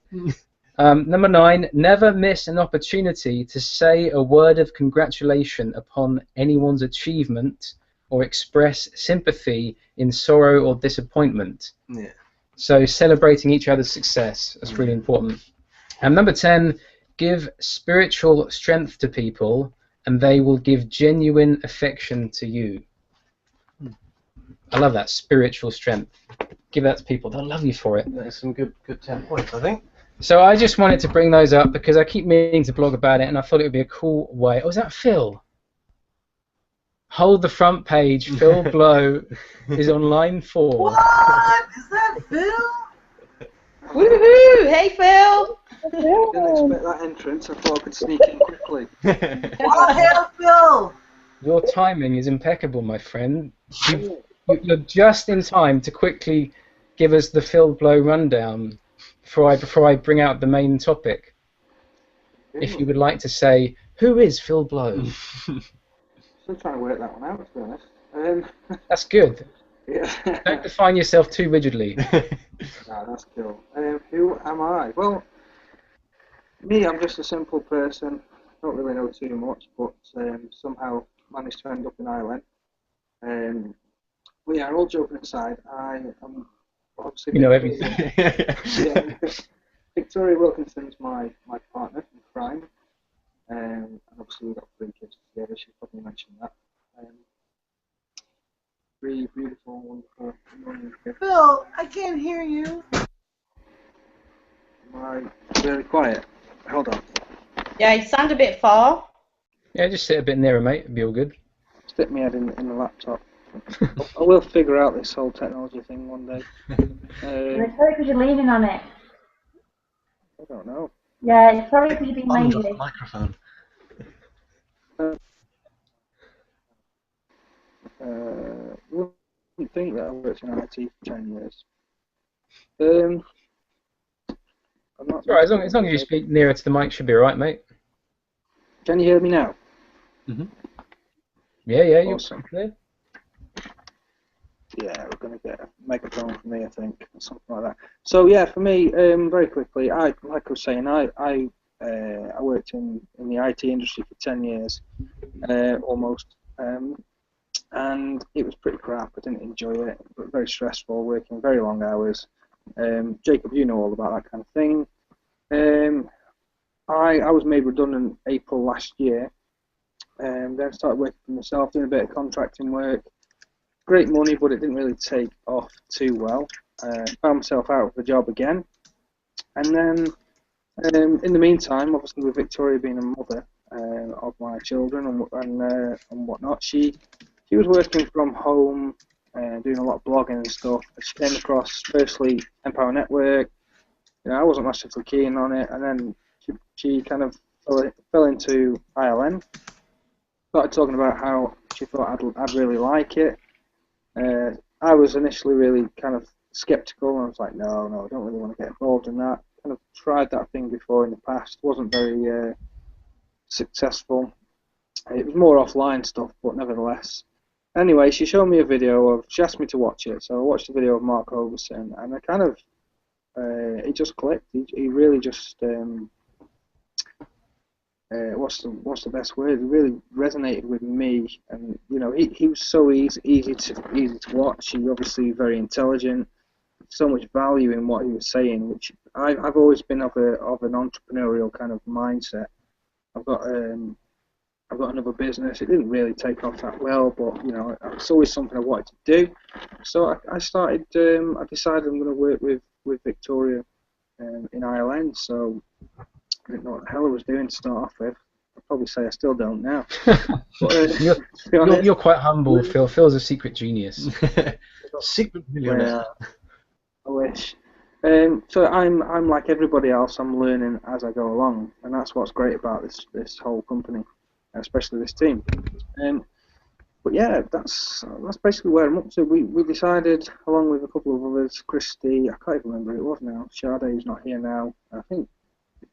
Number 9, never miss an opportunity to say a word of congratulation upon anyone's achievement or express sympathy in sorrow or disappointment. Yeah. So celebrating each other's success, that's really important. And number 10, give spiritual strength to people and they will give genuine affection to you. I love that, spiritual strength. Give that to people, they'll love you for it. That's some good 10 points, I think. So I just wanted to bring those up because I keep meaning to blog about it and I thought it would be a cool way. Oh, is that Phil? Hold the front page. Phil Blow is on line 4. What? Is that Phil? Woohoo! Hey, Phil! Didn't expect that entrance. I thought I could sneak in quickly. Oh, hell, Phil! Your timing is impeccable, my friend. You're just in time to quickly give us the Phil Blow rundown before I bring out the main topic. If you would like to say, who is Phil Blow? Still trying to work that one out, to be honest. That's good. Yeah. Don't define yourself too rigidly. No, that's cool. Who am I? Well, me, I'm just a simple person. Don't really know too much, but somehow managed to end up in Ireland. Well, yeah, all joking aside, I am obviously... You know everything. Yeah, Victoria Wilkinson's my partner in crime. And obviously we've got 3 kids together, she probably mentioned that. 3 beautiful, wonderful, annoying kids. Phil, I can't hear you. Am I really quiet? Hold on. Yeah, you sound a bit far. Yeah, just sit a bit nearer, mate. It'll be all good. Stick my head in the laptop. I will figure out this whole technology thing one day. It's probably because you're leaning on it. I don't know. Yeah, it's probably because you're being Bunged off lazy. the microphone. Wouldn't think that I worked in IT for 10 years. I'm not. It's all right, as long as you speak nearer to the mic, should be all right, mate. Can you hear me now? Yeah, you're Awesome. clear. Yeah, we're going to get a megaphone for me, I think, or something like that. So yeah, for me, very quickly, like I was saying, I worked in the IT industry for 10 years, almost, and it was pretty crap. I didn't enjoy it. But very stressful, working very long hours. Jacob, you know all about that kind of thing. I was made redundant April last year. Then I started working for myself, doing a bit of contracting work. Great money, but it didn't really take off too well. Found myself out of the job again, and then in the meantime, obviously with Victoria being a mother of my children and whatnot, she was working from home, doing a lot of blogging and stuff. She came across firstly Empower Network. You know, I wasn't massively keen on it, and then she kind of fell into ILN. Started talking about how she thought I'd really like it. I was initially really kind of skeptical, and I was like, no, I don't really want to get involved in that. Kind of tried that thing before in the past, wasn't very successful. It was more offline stuff, but nevertheless. Anyway, she showed me a video she asked me to watch it, so I watched the video of Mark Hoverson, and I kind of, it just clicked. He really just, what's the best word? It really resonated with me, and you know, he was so easy to watch. He obviously very intelligent, so much value in what he was saying, which I've always been of an entrepreneurial kind of mindset. I've got another business. It didn't really take off that well, but you know, it's always something I wanted to do. So I started. I decided I'm going to work with with Victoria in Ireland, so I didn't know what the hell I was doing to start off with. I'd probably say I still don't now. But, you're quite humble, Phil. Phil's a secret genius. Secret millionaire. I wish. So I'm like everybody else. I'm learning as I go along, and that's what's great about this whole company, especially this team. But yeah, that's basically where I'm up to. We decided, along with a couple of others, Christy, I can't even remember who it was now. Sade, who's not here now. I think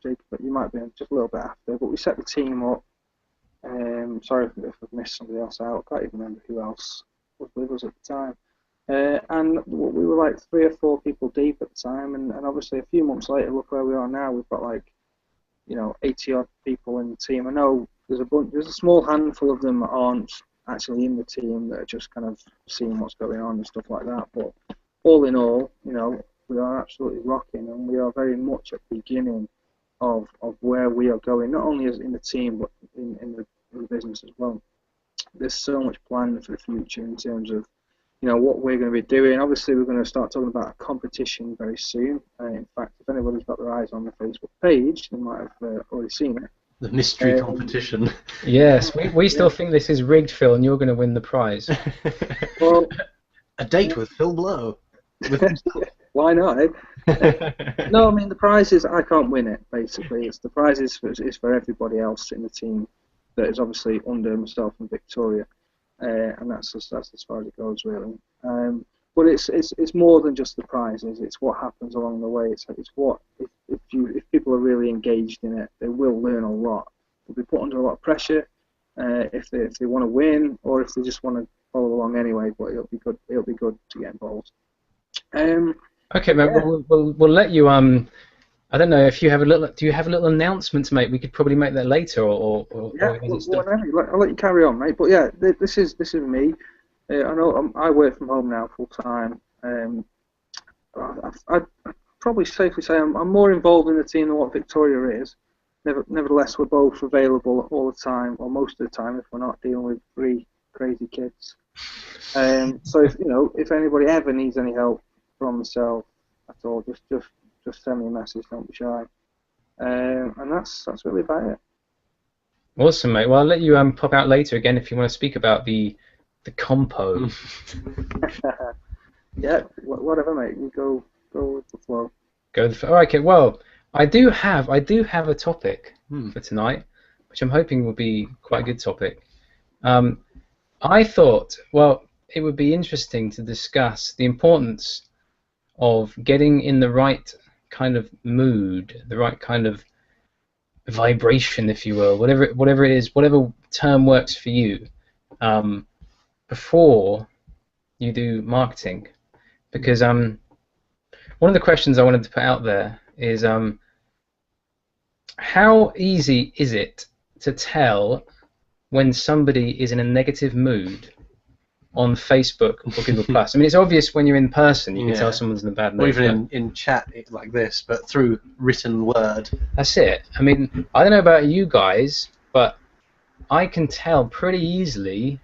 Jacob, but you might be just a little bit after. But we set the team up. Sorry if I've missed somebody else out. I can't even remember who else was with us at the time. And we were like 3 or 4 people deep at the time, and obviously a few months later, look where we are now. We've got like 80 odd people in the team. I know there's a small handful of them that aren't actually in the team, that are just kind of seeing what's going on and stuff like that. But all in all, we are absolutely rocking, and we are very much at the beginning of where we are going, not only as in the team but in the business as well. There's so much planned for the future in terms of what we're going to be doing. Obviously, we're going to start talking about a competition very soon. In fact, if anybody's got their eyes on the Facebook page, they might have already seen it. The mystery competition. Yes, we still think this is rigged, Phil, and you're going to win the prize. Well, a date with Phil Blow. Why not? Eh? No, I mean the prize is I can't win it. Basically, the prize is for everybody else in the team that is obviously under myself and Victoria, and that's as far as it goes really. But it's more than just the prizes. It's what happens along the way. It's what if people are really engaged in it, they will learn a lot. They'll be put under a lot of pressure if they want to win, or if they just want to follow along anyway. But it'll be good. It'll be good to get involved. Okay, mate. Yeah. We'll let you. I don't know if you have a little. Do you have a little announcement to make? We could probably make that later, or yeah. Whatever. I'll let you carry on, mate. But yeah, this is me. I know I work from home now full time. I'd probably safely say I'm more involved in the team than what Victoria is. Nevertheless, we're both available all the time, or most of the time, if we're not dealing with 3 crazy kids. So if anybody ever needs any help from myself at all, just send me a message. Don't be shy. And that's really about it. Awesome, mate. Well, I'll let you pop out later again if you want to speak about the compo. Yeah, whatever, mate. You go with the flow. All right, okay. Well, I do have a topic for tonight, which I'm hoping will be quite a good topic. I thought, well, it would be interesting to discuss the importance of getting in the right kind of mood, the right kind of vibration, if you will, whatever it is, whatever term works for you, before you do marketing. Because one of the questions I wanted to put out there is how easy is it to tell when somebody is in a negative mood on Facebook or Google+. I mean, it's obvious when you're in person, you can tell someone's in a bad mood. Or even in chat like this, but through written word. That's it. I mean, I don't know about you guys, but I can tell pretty easily,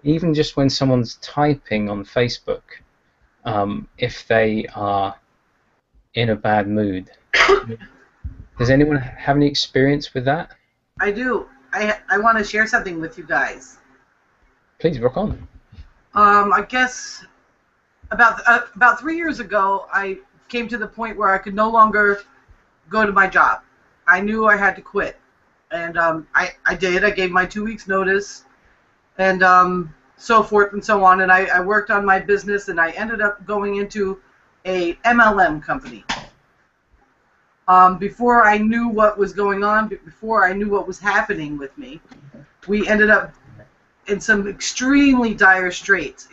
even just when someone's typing on Facebook, if they are in a bad mood. Does anyone have any experience with that? I do. I want to share something with you guys. Please, rock on. I guess about 3 years ago, I came to the point where I could no longer go to my job. I knew I had to quit, and I did. I gave my 2 weeks notice, and so forth and so on. And I worked on my business, and I ended up going into a MLM company. Before I knew what was going on, before I knew what was happening with me, we ended up in some extremely dire straits. I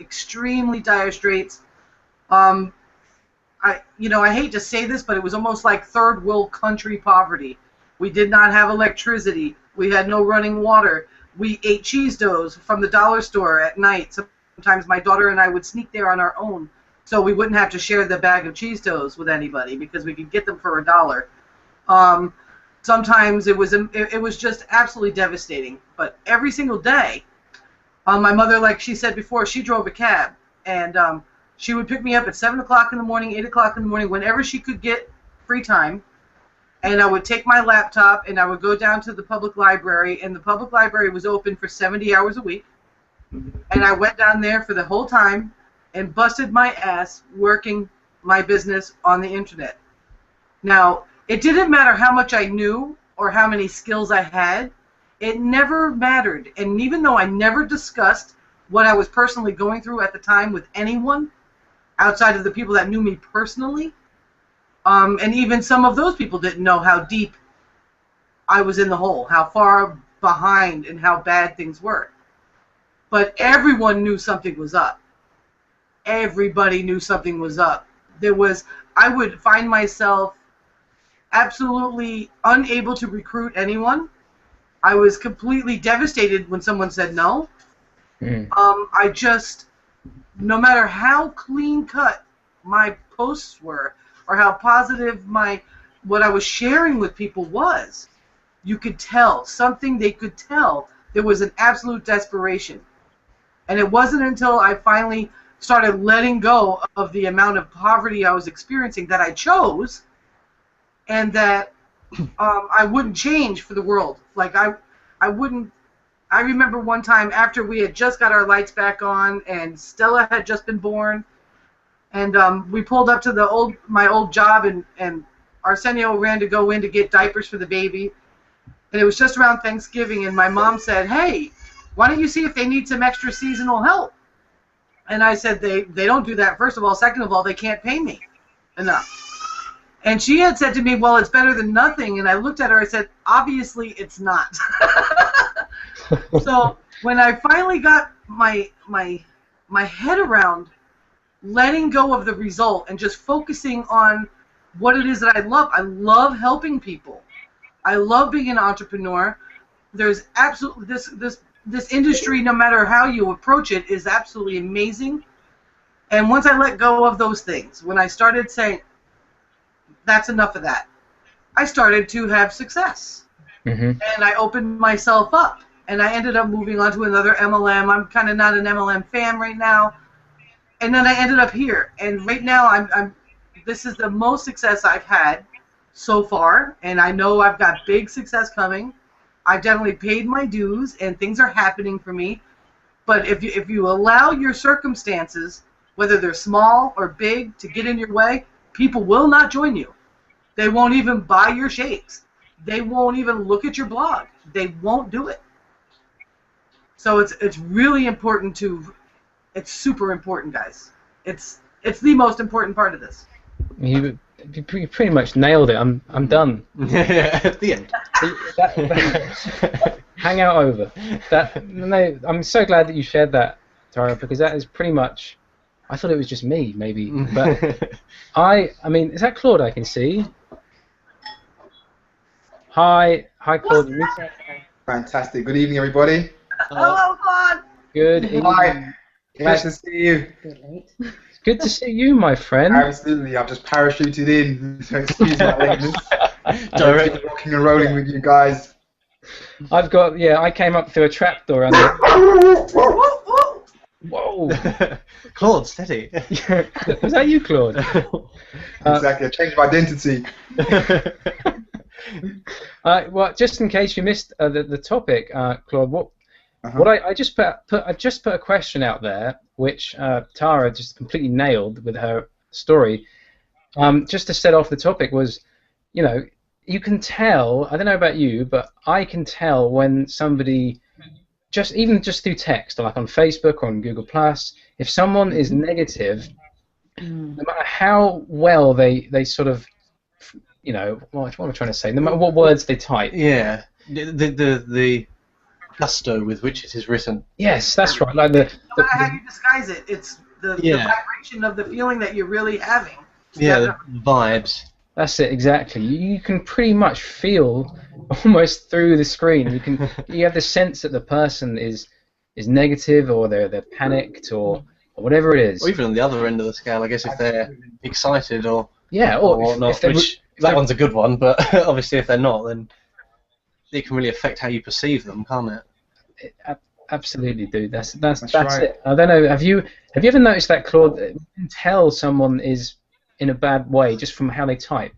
hate to say this, but it was almost like third world country poverty. We did not have electricity. We had no running water. We ate cheese doughs from the dollar store at night. Sometimes my daughter and I would sneak there on our own, so we wouldn't have to share the bag of cheese doughs with anybody because we could get them for $1. Sometimes it was just absolutely devastating. But every single day, my mother, like she said before, she drove a cab, and She would pick me up at 7 o'clock in the morning, 8 o'clock in the morning, whenever she could get free time. And I would take my laptop and I would go down to the public library, and the public library was open for 70 hours a week. And I went down there for the whole time and busted my ass working my business on the internet. Now, it didn't matter how much I knew or how many skills I had. It never mattered. And even though I never discussed what I was personally going through at the time with anyone outside of the people that knew me personally, and even some of those people didn't know how deep I was in the hole, how far behind and how bad things were. But everyone knew something was up. Everybody knew something was up. I would find myself absolutely unable to recruit anyone. I was completely devastated when someone said no. I just, no matter how clean cut my posts were or how positive what I was sharing with people was, you could tell, they could tell there was an absolute desperation. And it wasn't until I finally started letting go of the amount of poverty I was experiencing that I chose, and that I wouldn't change for the world. Like I wouldn't. I remember one time after we had just got our lights back on and Stella had just been born, and we pulled up to my old job, and Arsenio ran to go in to get diapers for the baby, and it was just around Thanksgiving, and my mom said, "Hey, why don't you see if they need some extra seasonal help?" And I said, they don't do that, first of all. Second of all, they can't pay me enough. And she had said to me, well, it's better than nothing. And I looked at her, I said, obviously it's not. So when I finally got my head around letting go of the result and just focusing on what it is that I love helping people. I love being an entrepreneur. There's absolutely this industry, no matter how you approach it, is absolutely amazing. And once I let go of those things, when I started saying, that's enough of that, I started to have success. And I opened myself up. And I ended up moving on to another MLM. I'm kind of not an MLM fan right now. And then I ended up here. And right now, this is the most success I've had so far. And I know I've got big success coming. I've definitely paid my dues, and things are happening for me. But if you allow your circumstances, whether they're small or big, to get in your way, people will not join you. They won't even buy your shakes. They won't even look at your blog. They won't do it. So it's really important it's super important, guys. It's the most important part of this. You pretty much nailed it. I'm done. At the end. Hangout over. I'm so glad that you shared that, Tara, because that is pretty much. I thought it was just me, maybe, but I mean, is that Claude I can see? Hi, Claude. Fantastic. Good evening, everybody. Hello, Claude. Good evening. Hi. Nice to see you. It's good to see you, my friend. Absolutely. I've just parachuted in, so excuse my lateness. Directly rocking and rolling with you guys. I came up through a trapdoor and. Whoa! Claude, steady. Was that you, Claude? Exactly. I changed my identity. Well, just in case you missed the topic, Claude, I just put a question out there, which Tara just completely nailed with her story. Just to set off the topic was, you can tell. I don't know about you, but I can tell when somebody. Even just through text, like on Facebook or on Google+, if someone is negative, no matter how well they sort of, what am I trying to say? No matter what words they type. Yeah, the gusto with which it is written. Yes, that's right. Like no matter how you disguise it, it's the vibration of the feeling that you're really having. Yeah, the vibes. That's it, exactly. You can pretty much feel almost through the screen. You have the sense that the person is negative, or they're panicked, or whatever it is. Or even on the other end of the scale, I guess, if they're excited or whatnot. That one's a good one, but obviously if they're not, then it can really affect how you perceive them, can't it? Absolutely, dude. That's right. it. I don't know. Have you ever noticed that, Claude? You can tell someone is in a bad way just from how they type.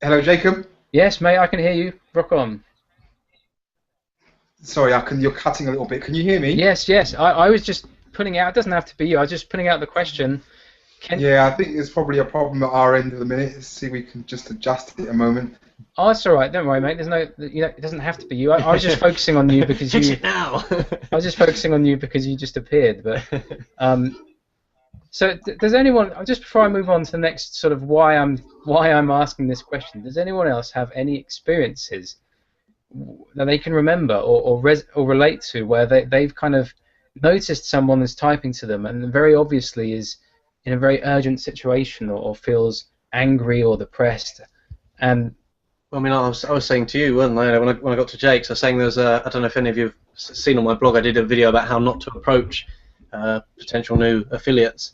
Hello, Jacob. Yes, mate. I can hear you. Rock on. Sorry, you're cutting a little bit. Can you hear me? Yes, yes. I was just putting out. It doesn't have to be you. I was just putting out the question. Yeah, I think there's probably a problem at our end of the minute. Let's see if we can just adjust it a moment. Oh, that's all right. Don't worry, mate. There's no. It doesn't have to be you. I was just focusing on you because Fix you. it now. I was just focusing on you because you just appeared. But so does anyone? Just before I move on to the next sort of why I'm asking this question, does anyone else have any experiences that they can remember or relate to where they've kind of noticed someone is typing to them and very obviously is in a very urgent situation or feels angry or depressed, and I mean, I was saying to you, wasn't I, when I got to Jake's, I was saying there's I don't know if any of you have seen on my blog, I did a video about how not to approach potential new affiliates,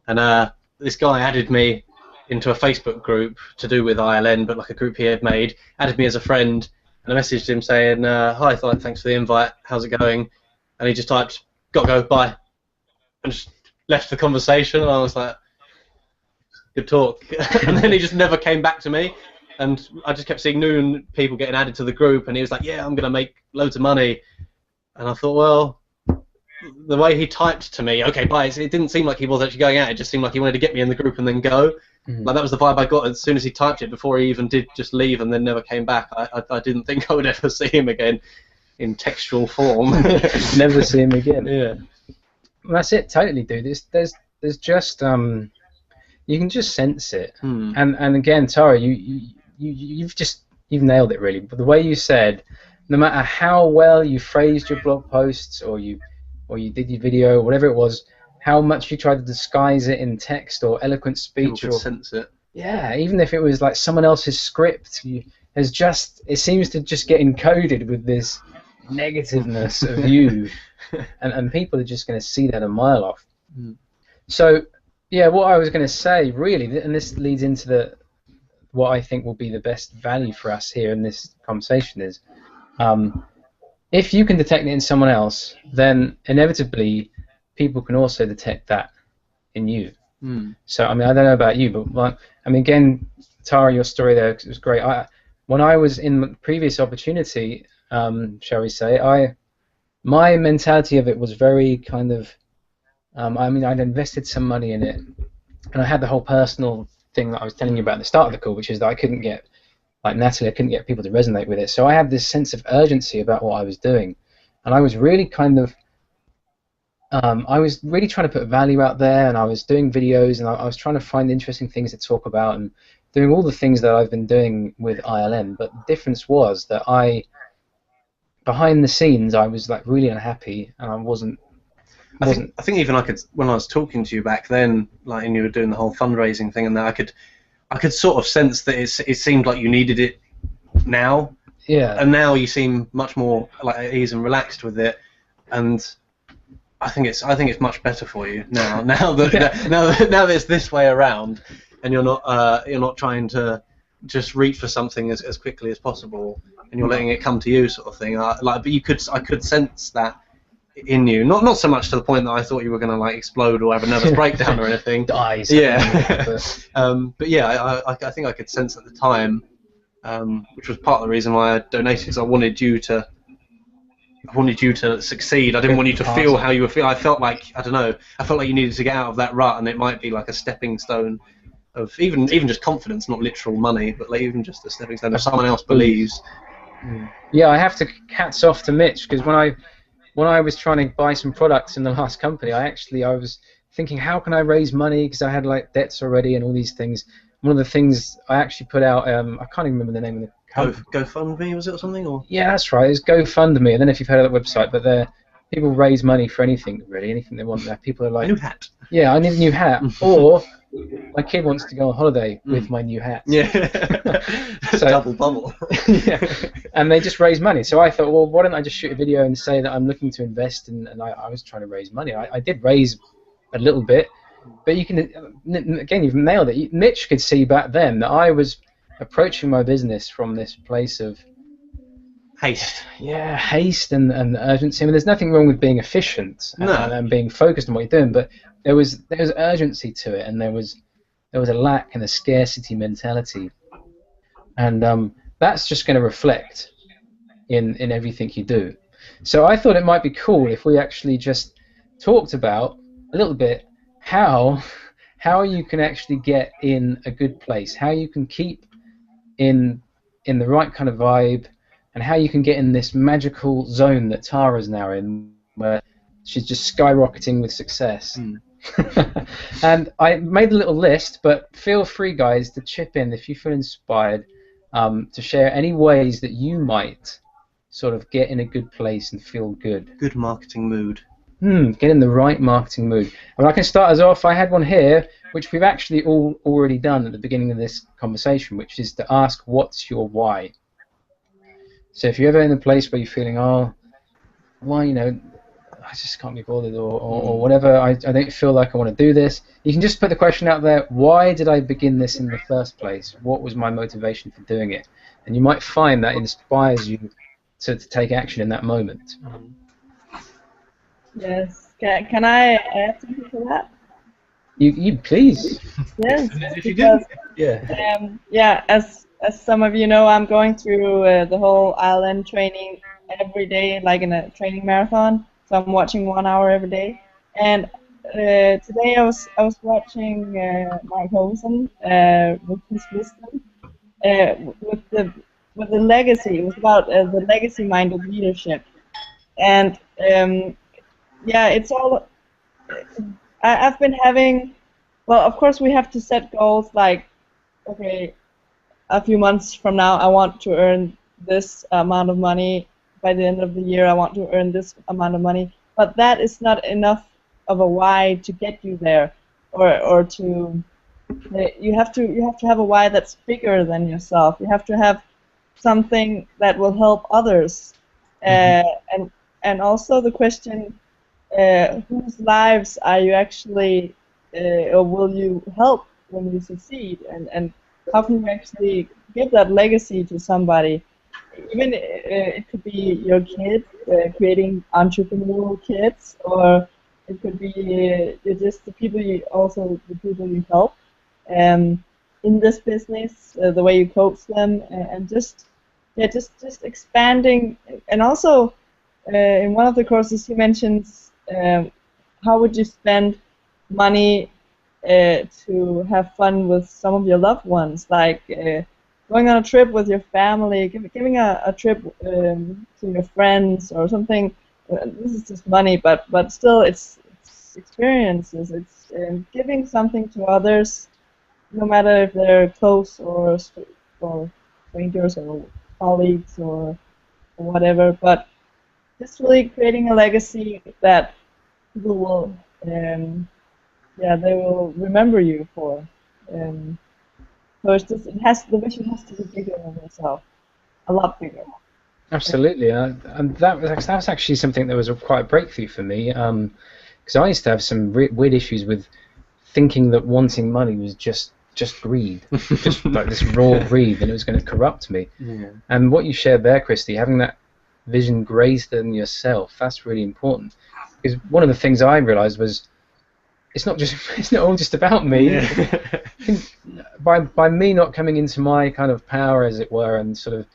and this guy added me into a Facebook group to do with ILN, but like a group he had made, added me as a friend, and I messaged him saying, hi, thanks for the invite, how's it going? And he just typed, gotta go, bye, and just left the conversation, and I was like, good talk. And then he just never came back to me. And I just kept seeing new people getting added to the group, and he was like, yeah, I'm going to make loads of money. And I thought, well, the way he typed to me, okay, bye, it didn't seem like he was actually going out. It just seemed like he wanted to get me in the group and then go. Like that was the vibe I got as soon as he typed it, before he even did just leave and then never came back. I didn't think I would ever see him again in textual form. never see him again. Yeah. Well, that's it, totally, dude. There's just you can just sense it. And again, Tara, you've nailed it really. But the way you said, no matter how well you phrased your blog posts or you did your video, whatever it was, how much you tried to disguise it in text or eloquent speech, People could sense it. Yeah, even if it was like someone else's script, it seems to just get encoded with this negativeness of you, and people are just going to see that a mile off. So, yeah, what I was going to say really, and this leads into what I think will be the best value for us here in this conversation is, if you can detect it in someone else, then inevitably people can also detect that in you. So, I mean, I don't know about you, but I mean, again, Tara, your story there was great. When I was in the previous opportunity, shall we say, my mentality of it was very kind of, I mean, I'd invested some money in it, and I had the whole personal thing that I was telling you about at the start of the call, which is that I couldn't get, like Natalie, I couldn't get people to resonate with it. So I had this sense of urgency about what I was doing, and I was really kind of, I was really trying to put value out there, and I was doing videos, and I was trying to find interesting things to talk about, and doing all the things that I've been doing with ILN. But the difference was that behind the scenes, I was like really unhappy, and I wasn't. I think even I could, when I was talking to you back then, like, and you were doing the whole fundraising thing, and that I could sort of sense that it seemed like you needed it now. Yeah. And now you seem much more like at ease and relaxed with it, and I think it's much better for you now. Now that it's this way around, and you're not trying to just reach for something as quickly as possible, and you're letting it come to you, sort of thing. But I could sense that in you, not so much to the point that I thought you were going to like explode or have a nervous breakdown or anything. Die. Yeah. But yeah, I think I could sense at the time, which was part of the reason why I donated, because I wanted you to succeed. I didn't want you to feel how you were feeling. I felt like, I don't know, I felt like you needed to get out of that rut, and it might be like a stepping stone of even just confidence, not literal money, but like even just a stepping stone if someone else believes. Yeah, I have to hats off to Mitch, because when I was trying to buy some products in the last company, I was thinking, how can I raise money, because I had like debts already and all these things. One of the things I actually put out, I can't even remember the name of the company. GoFundMe, was it, or something? Or? Yeah, that's right. It's GoFundMe. I don't know if you've heard of that website, but people raise money for anything, really, anything they want. People are like, a new hat. Yeah, I need a new hat, or my kid wants to go on holiday with my new hat. Yeah. So, double bubble. Yeah. And they just raise money. So I thought, well, why don't I just shoot a video and say that I'm looking to invest, and I was trying to raise money. I did raise a little bit, but you can, again, you've nailed it. Mitch could see back then that I was approaching my business from this place of Haste. Yeah, haste and urgency. I mean, there's nothing wrong with being efficient and being focused on what you're doing, but there was urgency to it, and there was a lack and a scarcity mentality, and that's just going to reflect in everything you do. So I thought it might be cool if we actually just talked about a little bit how you can actually get in a good place, how you can keep in the right kind of vibe, and how you can get in this magical zone that Tara's now in, where she's just skyrocketing with success. And I made a little list, but feel free, guys, to chip in if you feel inspired to share any ways that you might sort of get in a good place and feel good. Good marketing mood. Get in the right marketing mood. And I can start us off. I had one here, which we've actually already done at the beginning of this conversation, which is to ask, what's your why? So if you're ever in a place where you're feeling, oh, why, I just can't be bothered, or whatever, I don't feel like I want to do this, you can just put the question out there, why did I begin this in the first place? What was my motivation for doing it? And you might find that inspires you to take action in that moment. Yes. Can I add something to that? You please. Yes. If you do. Yeah. As some of you know, I'm going through the whole island training every day, like in a training marathon. So I'm watching 1 hour every day. And today I was watching Mark Hosen with his wisdom, with the legacy. It was about the legacy-minded leadership, and it's all. I've been having. Well, of course, we have to set goals like, okay, a few months from now, I want to earn this amount of money. By the end of the year, I want to earn this amount of money. But that is not enough of a why to get you there, or to. You have to have a why that's bigger than yourself. You have to have something that will help others, and also the question, whose lives are you actually, or will you help when you succeed, and how can you actually give that legacy to somebody? Even it could be your kid, creating entrepreneurial kids, or it could be just the people you help in this business, the way you coach them, and just expanding. And also, in one of the courses, he mentions how would you spend money to have fun with some of your loved ones, like going on a trip with your family, giving a trip to your friends or something. This is just money, but still, it's experiences. It's giving something to others, no matter if they're close or strangers or colleagues or whatever. But just really creating a legacy that people will, they will remember you for. So it's just, the vision has to be bigger than yourself, a lot bigger. Absolutely, and that was actually something that was quite a breakthrough for me, because I used to have some weird issues with thinking that wanting money was just greed, just like this raw greed, and it was going to corrupt me. Yeah. And what you shared there, Christy, having that vision greater than yourself, that's really important. Because one of the things I realised was, it's not all just about me. Yeah. By me not coming into my kind of power, as it were, and sort of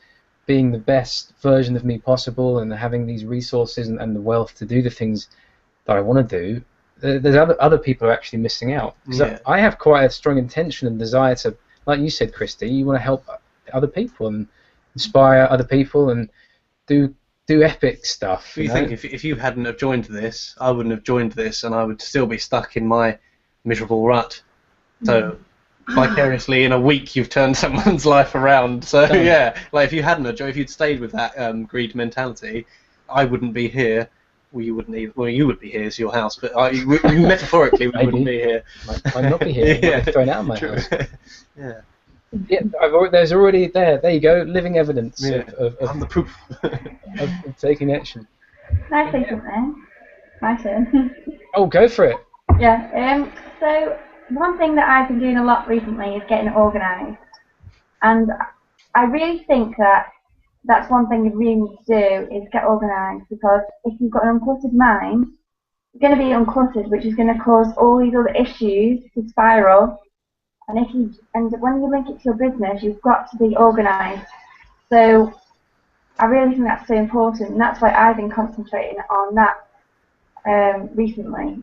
being the best version of me possible, and having these resources and the wealth to do the things that I want to do, there's other people are actually missing out. Because I have quite a strong intention and desire to, like you said, Christy, you want to help other people and inspire other people and do epic stuff. You think if you hadn't have joined this, I wouldn't have joined this, and I would still be stuck in my miserable rut. So vicariously, in a week, you've turned someone's life around. So yeah, like if you hadn't have joined, if you'd stayed with that greed mentality, I wouldn't be here. Well, you wouldn't either. Well, you would be here. It's your house, but metaphorically, we wouldn't be here. Might not be here. Yeah. Might be thrown out of my house. Yeah. Yeah, there's already there you go, living evidence of the proof of taking action. Can I say something? My turn. Oh, go for it. Yeah. So one thing that I've been doing a lot recently is getting organised, and I really think that that's one thing you really need to do is get organised, because if you've got an uncluttered mind, you're going to be uncluttered, which is going to cause all these other issues to spiral. And when you link it to your business, you've got to be organised. So I really think that's so important, and that's why I've been concentrating on that recently.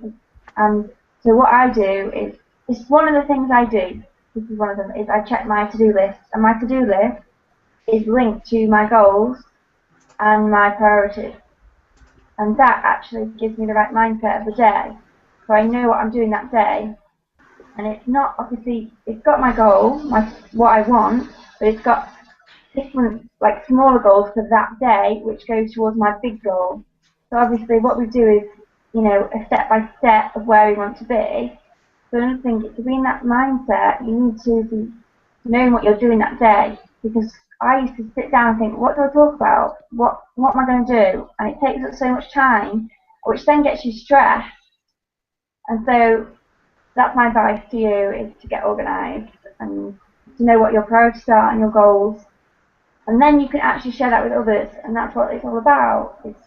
And so what I do is, it's one of the things I do. This is one of them. Is I check my to-do list, and my to-do list is linked to my goals and my priorities. And that actually gives me the right mindset of the day. So I know what I'm doing that day. And it's not, obviously, it's got my goal, what I want, but it's got different, like, smaller goals for that day, which goes towards my big goal. So obviously what we do is, you know, a step by step of where we want to be. So I don't think to be in that mindset, you need to be knowing what you're doing that day. Because I used to sit down and think, what do I talk about? What am I going to do? And it takes up so much time, which then gets you stressed. And so that's my advice to you, is to get organised and to know what your priorities are and your goals. And then you can actually share that with others, and that's what it's all about. It's,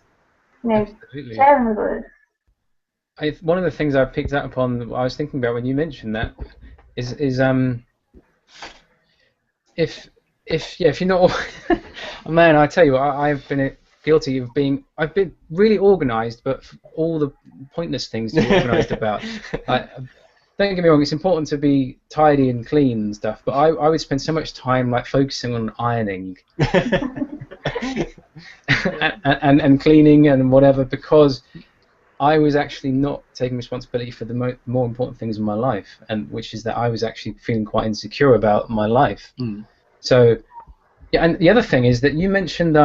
you know, Absolutely. sharing with others. One of the things I picked up upon, I was thinking about when you mentioned that, is if you're not, man, I tell you what, I've been guilty of being, I've been really organised, but all the pointless things to be organised about. Don't get me wrong, it's important to be tidy and clean and stuff, but I would spend so much time like focusing on ironing and cleaning and whatever, because I was actually not taking responsibility for the more important things in my life, and which is that I was actually feeling quite insecure about my life. So, yeah, and the other thing is that you mentioned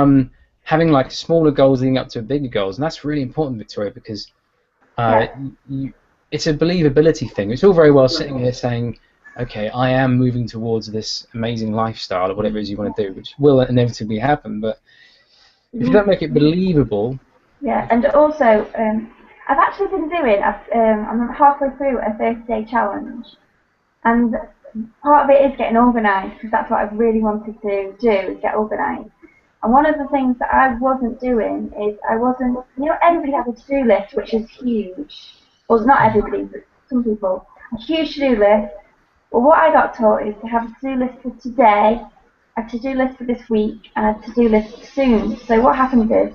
having like smaller goals leading up to bigger goals, and that's really important, Victoria, because it's a believability thing. It's all very well sitting here saying, okay, I am moving towards this amazing lifestyle or whatever it is you want to do, which will inevitably happen, but if you don't make it believable... Yeah, and also, I've actually been doing, I'm halfway through a 30-day challenge, and part of it is getting organised, because that's what I've really wanted to do, is get organised. And one of the things that I wasn't doing is you know, everybody has a to-do list, which is huge. Well, not everybody, but some people. A huge to-do list. Well, what I got taught is to have a to-do list for today, a to-do list for this week, and a to-do list soon. So what happens is,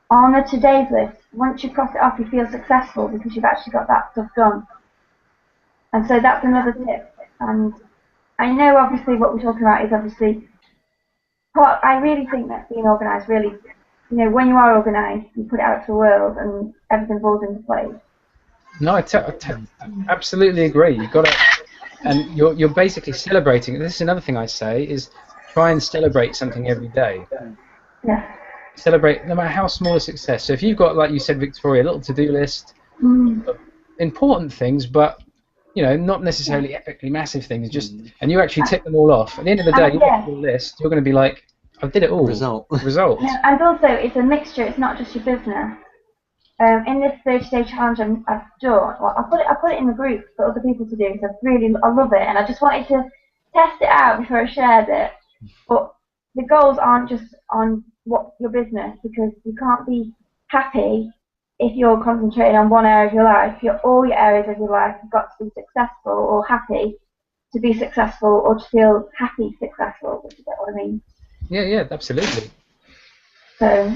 on the today's list, once you cross it off, you feel successful because you've actually got that stuff done. And so that's another tip. And I know, obviously, what we're talking about is obviously, I really think that being organised really, you know, when you are organised, you put it out to the world and everything falls into place. No, I absolutely agree. You've got to, and you're basically celebrating. This is another thing I say, is try and celebrate something every day. Yeah. Celebrate, no matter how small a success. So if you've got, like you said, Victoria, a little to-do list of important things, but you know, not necessarily epically massive things, just and you actually tick them all off. At the end of the day, you look at your list, you're going to be like, I did it all. Result. Yeah, and also, it's a mixture. It's not just your business. In this 30-day challenge I've done, well, I put it in the group for other people to do, because I love it, and I just wanted to test it out before I shared it. But the goals aren't just on your business, because you can't be happy if you're concentrating on one area of your life. All your areas of your life have got to be successful or happy to be successful, or to feel happy successful, if you get what I mean. Yeah, absolutely. So.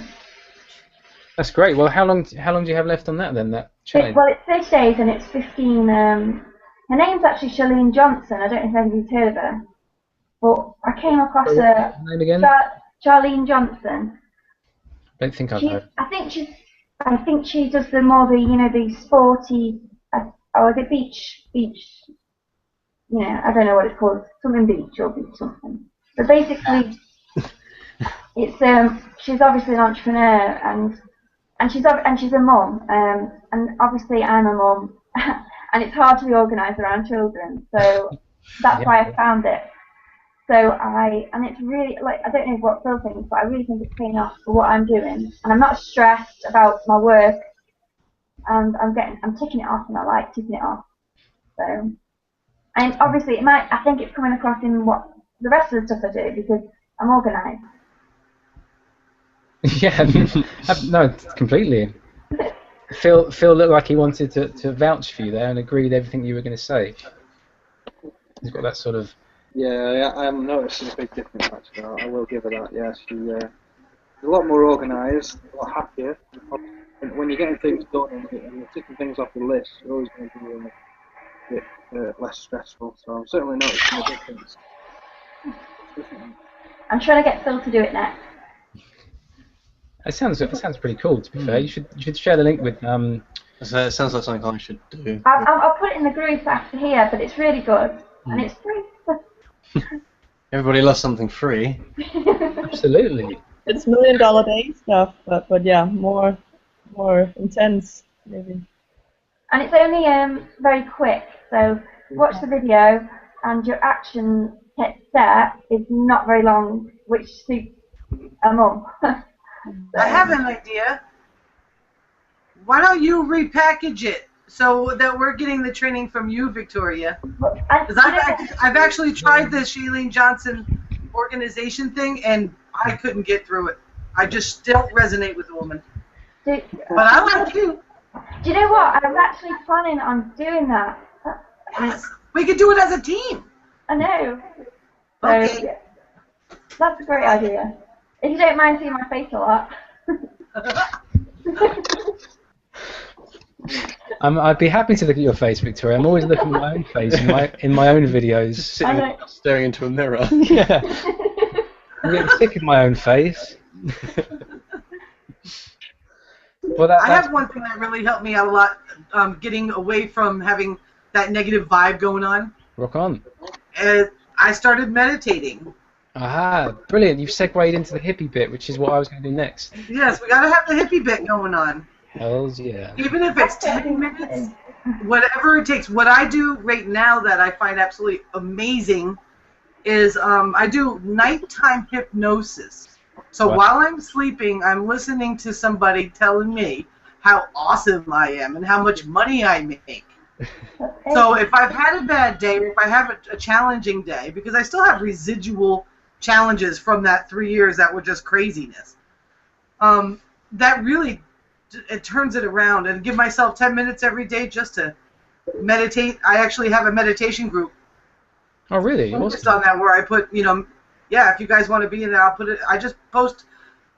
That's great. Well, how long do you have left on that then? That challenge? Well, it's 30 days and it's 15. Her name's actually Charlene Johnson. I don't know if anybody's heard of her, but I came across her. Name again? Charlene Johnson. Don't think I've heard. I think she does the sporty, or is it beach? I don't know what it's called. Something beach or beach something. But basically, it's she's obviously an entrepreneur and she's a mum, and obviously I'm a mum, and it's hard to be organised around children, so that's why I found it. So and it's really, like, I don't know what Phil thinks, but I really think it's paying off for what I'm doing, and I'm not stressed about my work, and I'm ticking it off, and I like ticking it off. So, and obviously I think it's coming across in what the rest of the stuff I do, because I'm organised. Yeah, no, completely. Phil looked like he wanted to vouch for you there and agree with everything you were going to say. He's got that sort of. Yeah, I'm noticing a big difference actually. I will give her that. Yeah, she's a lot more organised, a lot happier. And when you're getting things done and you're ticking things off the list, you're always going to be a bit less stressful. So I'm certainly noticing a difference. I'm trying to get Phil to do it next. It sounds pretty cool. To be fair, you should share the link with So it sounds like something I should do. I'll put it in the group after here, but it's really good and it's free. Everybody loves something free. Absolutely. It's $1 Million Day stuff, but yeah, more intense maybe. And it's only very quick, so watch the video and your action set is not very long, which suits a mum. I have an idea. Why don't you repackage it so that we're getting the training from you, Victoria? Because I've actually tried the Shailene Johnson organization thing, and I couldn't get through it. I just don't resonate with the woman. But I like you. Do you know what? I was actually planning on doing that. Yes. We could do it as a team. I know. So, Okay. yeah, that's a great idea. If you don't mind seeing my face a lot. I'd be happy to look at your face, Victoria. I'm always looking at my own face in my own videos. Sitting, staring into a mirror. Yeah. I'm getting sick of my own face. Well, I have one thing that really helped me out a lot, getting away from having that negative vibe going on. Rock on. I started meditating. Aha, brilliant. You've segued into the hippie bit, which is what I was going to do next. Yes, we got to have the hippie bit going on. Hells yeah. Even if it's 10 minutes, whatever it takes. What I do right now that I find absolutely amazing is I do nighttime hypnosis. So What? while I'm sleeping, I'm listening to somebody telling me how awesome I am and how much money I make. So if I've had a bad day, or if I have a challenging day, because I still have residual challenges from that 3 years that were just craziness, that really, it turns it around, and give myself 10 minutes every day just to meditate. I actually have a meditation group. Oh, really? Focused on that, where I put, yeah, if you guys want to be in it, I'll put it. I just post,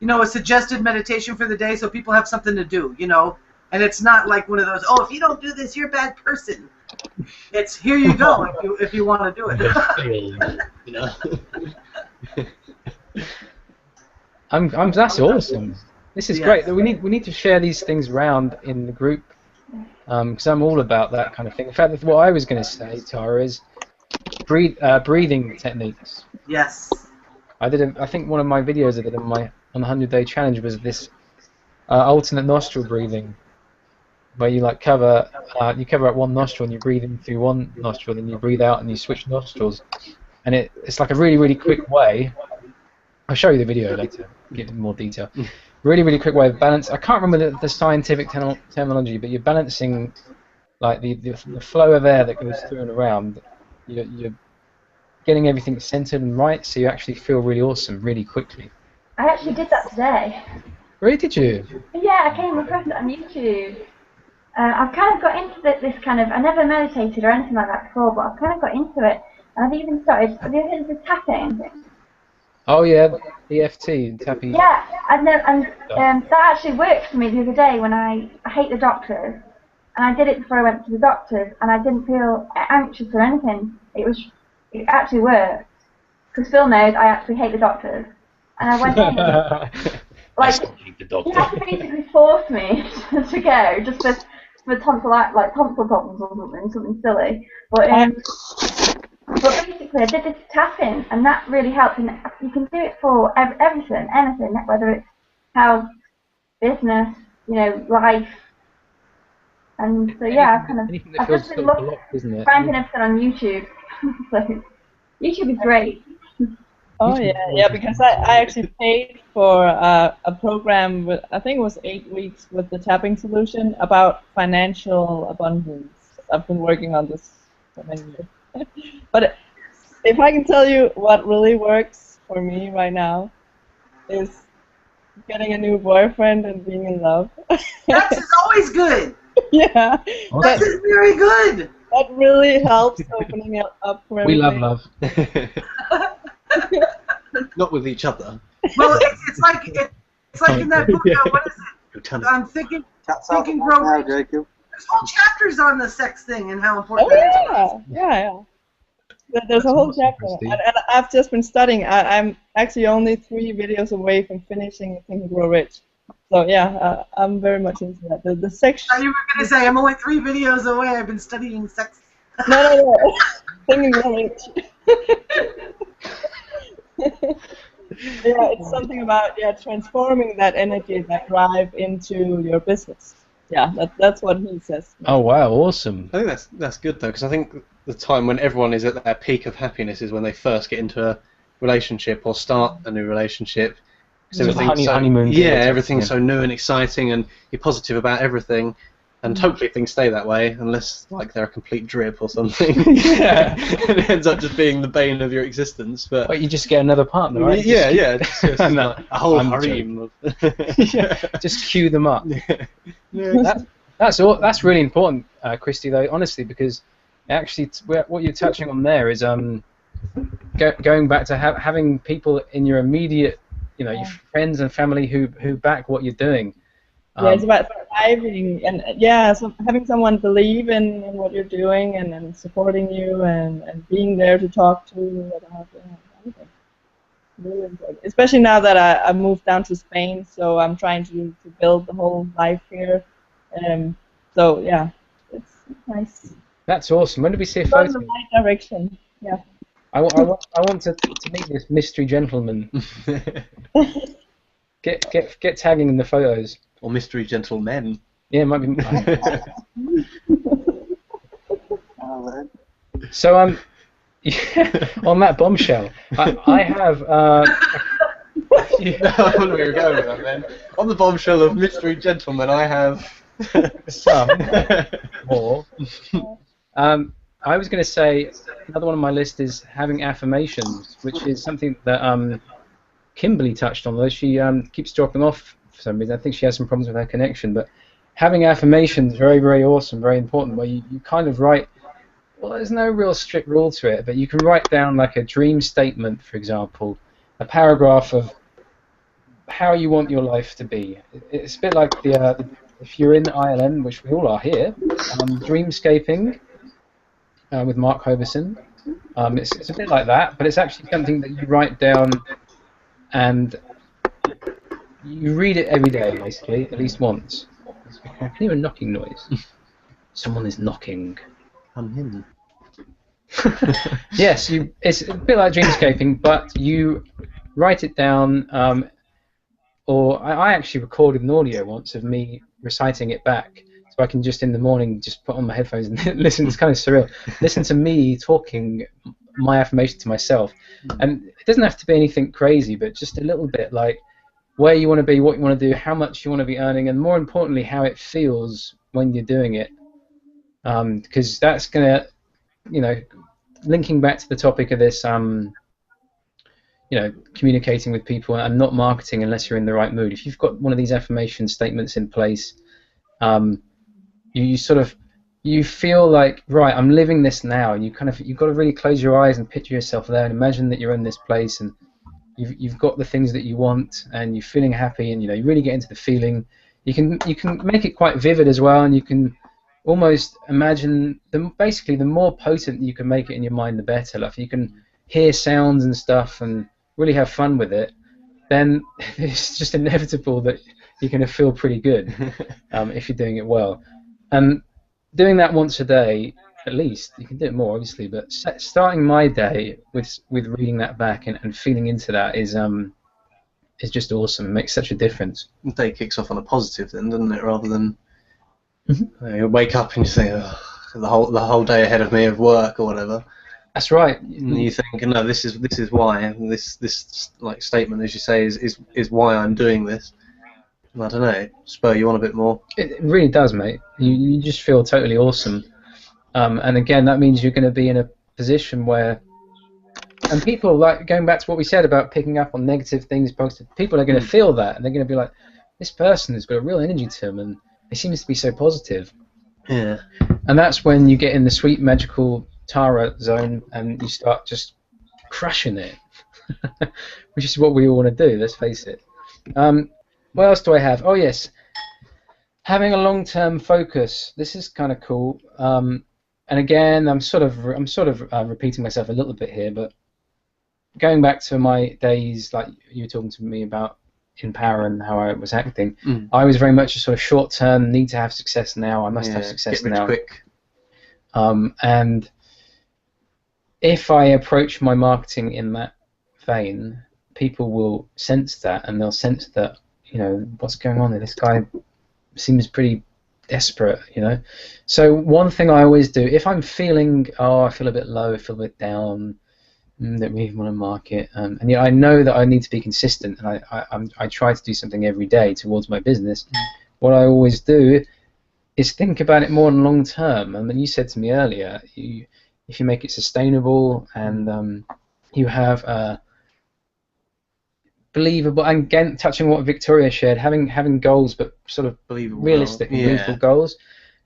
a suggested meditation for the day, so people have something to do, And it's not like one of those, oh, if you don't do this, you're a bad person. It's here you go if you want to do it. That's awesome. This is great. We need to share these things around in the group, because I'm all about that kind of thing. In fact, what I was going to say, Tara, is breathing techniques. Yes. I think one of my videos I did on the 100-day challenge was this alternate nostril breathing, where you cover up one nostril and you breathe in through one nostril, then you breathe out and you switch nostrils, and it's like a really, really quick way. I'll show you the video later, give it more detail. Really, really quick way of balance. I can't remember the scientific terminology, but you're balancing like the flow of air that goes through and around. You're getting everything centered and right, so you actually feel really awesome really quickly. I actually did that today. Really, did you? Yeah, I came across it on YouTube. I've kind of got into this kind of, I never meditated or anything like that before, but I've kind of got into it. And I've even started, have you heard of the tapping? Oh yeah, EFT, tapping. Yeah, and that actually worked for me the other day when I hate the doctors. And I did it before I went to the doctors, and I didn't feel anxious or anything. It actually worked. Because Phil knows I actually hate the doctors. And I went in, he had to basically force me to go, just for tonsil problems or something silly. But basically I did this tapping, and that really helped. And you can do it for everything, anything, whether it's health, business, life. And so yeah, I've just been finding everything on YouTube. So YouTube is great. Oh yeah, because I actually paid for a program with, I think it was 8 weeks, with the tapping solution about financial abundance. I've been working on this for many years. But if I can tell you what really works for me right now is getting a new boyfriend and being in love. Sex is always good. Yeah. Sex is very good. That really helps opening it up for We everything. love love. Not with each other. Well, it's like in that book. What is it? I'm thinking Grow Rich. Jacob. There's whole chapters on the sex thing and how Oh important that is. yeah. There's a whole awesome, chapter, Christy. and I've just been studying. I'm actually only 3 videos away from finishing Think and Grow Rich. So yeah, I'm very much into that. The sex. I thought you were gonna say I'm only 3 videos away. I've been studying sex. No. Think and Grow Rich. Yeah, it's something about transforming that energy, that drive into your business. Yeah, that's what he says. Oh wow, awesome. I think that's good though, because I think the time when everyone is at their peak of happiness is when they first get into a relationship or start a new relationship. Sort of honeymoon period. Everything's so new and exciting, and you're positive about everything. And hopefully things stay that way, unless like they're a complete drip or something. Yeah. And it ends up just being the bane of your existence. But you just get another partner, right? It's just No, like a whole I'm harem of just cue them up. Yeah. That's really important, Christy. Though honestly, because actually, what you're touching on there is going back to having people in your immediate, your friends and family who back what you're doing. Yeah, it's about thriving, and so having someone believe in what you're doing and supporting you and being there to talk to about anything. Really important. Especially now that I moved down to Spain, so I'm trying to build the whole life here. So yeah, it's nice. That's awesome. When did we see a Go in photo? the right direction. Yeah. I want to meet this mystery gentleman. Get tagging in the photos. Or mystery gentlemen. Yeah, it might be. So on that bombshell, I have. I wonder where you're going with that, then. On the bombshell of mystery gentlemen, I have some more. I was going to say another one on my list is having affirmations, which is something that Kimberly touched on, though she keeps dropping off for some reason. I think she has some problems with her connection, but having affirmations, very, very awesome, very important, where you kind of write, well, there's no real strict rule to it, but you can write down like a dream statement, for example, a paragraph of how you want your life to be. It's a bit like if you're in ILM, which we all are here, dreamscaping with Mark Hoverson. It's a bit like that, but it's actually something that you write down and you read it every day, basically, at least once. I can hear a knocking noise. Someone is knocking. I'm him. Yes, it's a bit like dreamscaping, but you write it down, or I actually recorded an audio once of me reciting it back, so I can just in the morning just put on my headphones and listen. It's kind of surreal. Listen to me talking my affirmation to myself, and it doesn't have to be anything crazy, but just a little bit like where you want to be, what you want to do, how much you want to be earning, and more importantly, how it feels when you're doing it. Because that's gonna, linking back to the topic of this, communicating with people and not marketing unless you're in the right mood. If you've got one of these affirmation statements in place, you feel like, right, I'm living this now, and you've got to really close your eyes and picture yourself there and imagine that you're in this place and you've got the things that you want and you're feeling happy, and you really get into the feeling. You can make it quite vivid as well, and you can almost imagine basically the more potent you can make it in your mind, the better. Like if you can hear sounds and stuff and really have fun with it, then it's just inevitable that you're going to feel pretty good if you're doing it well. And doing that once a day, at least, you can do it more obviously, but starting my day with reading that back and feeling into that is just awesome. It makes such a difference. The day kicks off on a positive then, doesn't it, rather than you wake up and you think, oh, the whole day ahead of me of work or whatever. That's right. And you think, no, this is why, and this like statement, as you say, is why I'm doing this. And I don't know, spur you on a bit more. It really does, mate. You just feel totally awesome. And again, that means you're going to be in a position where And people, like, going back to what we said about picking up on negative things, positive, people are going to feel that, and they're going to be like, this person has got a real energy to them, and he seems to be so positive. Yeah. And that's when you get in the sweet, magical Tara zone, and you start just crushing it, which is what we all want to do, let's face it. What else do I have? Oh, yes. Having a long-term focus. This is kind of cool. And again, I'm sort of repeating myself a little bit here, but going back to my days, like you were talking to me about in Power and how I was acting, I was very much a sort of short-term, need to have success now, I must have success get rich now. quick. And if I approach my marketing in that vein, people will sense that, and they'll sense that, you know, what's going on there? This guy seems pretty desperate, you know. So one thing I always do, if I'm feeling, I feel a bit low, I feel a bit down, don't really want to market, and you know, I know that I need to be consistent, and I try to do something every day towards my business. What I always do is think about it more in long term. And then you said to me earlier, if you make it sustainable and you have believable, and again touching on what Victoria shared, having goals but sort of Believable realistic, goals. believable goals,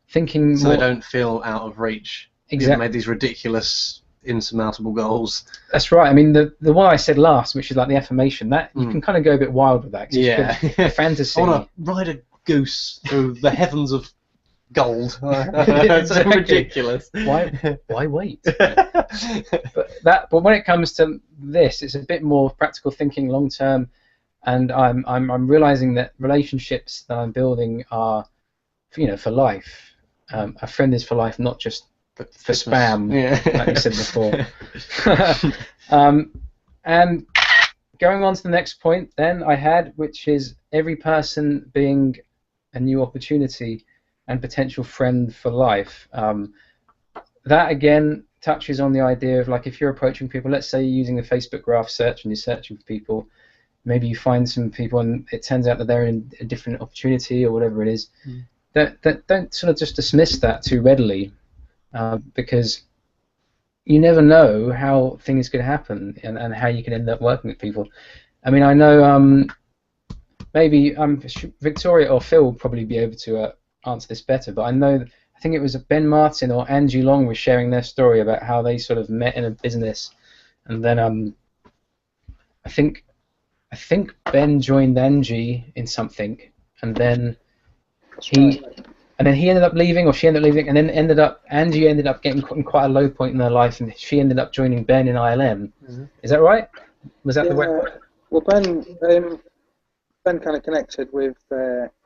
thinking so more, they don't feel out of reach. Exactly. You've made these ridiculous, insurmountable goals. That's right. I mean, the one I said last, which is like the affirmation, that you can kind of go a bit wild with that. 'Cause it's fantasy. I want to ride a goose through the heavens of gold. That's so ridiculous. Why wait? but when it comes to this, it's a bit more practical thinking, long term, and I'm realizing that relationships that I'm building are, you know, for life. A friend is for life, not just for spam, like you said before. And going on to the next point, then I had, which is every person being a new opportunity and potential friend for life. That again touches on the idea of, like, if you're approaching people, let's say you're using the Facebook graph search and you're searching for people, maybe you find some people and it turns out that they're in a different opportunity or whatever it is. Don't sort of just dismiss that too readily, because you never know how things could happen and how you can end up working with people. I mean, I know maybe Victoria or Phil will probably be able to answer this better, but I know, I think it was Ben Martin or Angie Long was sharing their story about how they sort of met in a business, and then I think Ben joined Angie in something, and then he ended up leaving, or she ended up leaving, and then Angie ended up getting in quite a low point in her life, and she ended up joining Ben in ILM. Is that right? Was that the way? Well, Ben kind of connected with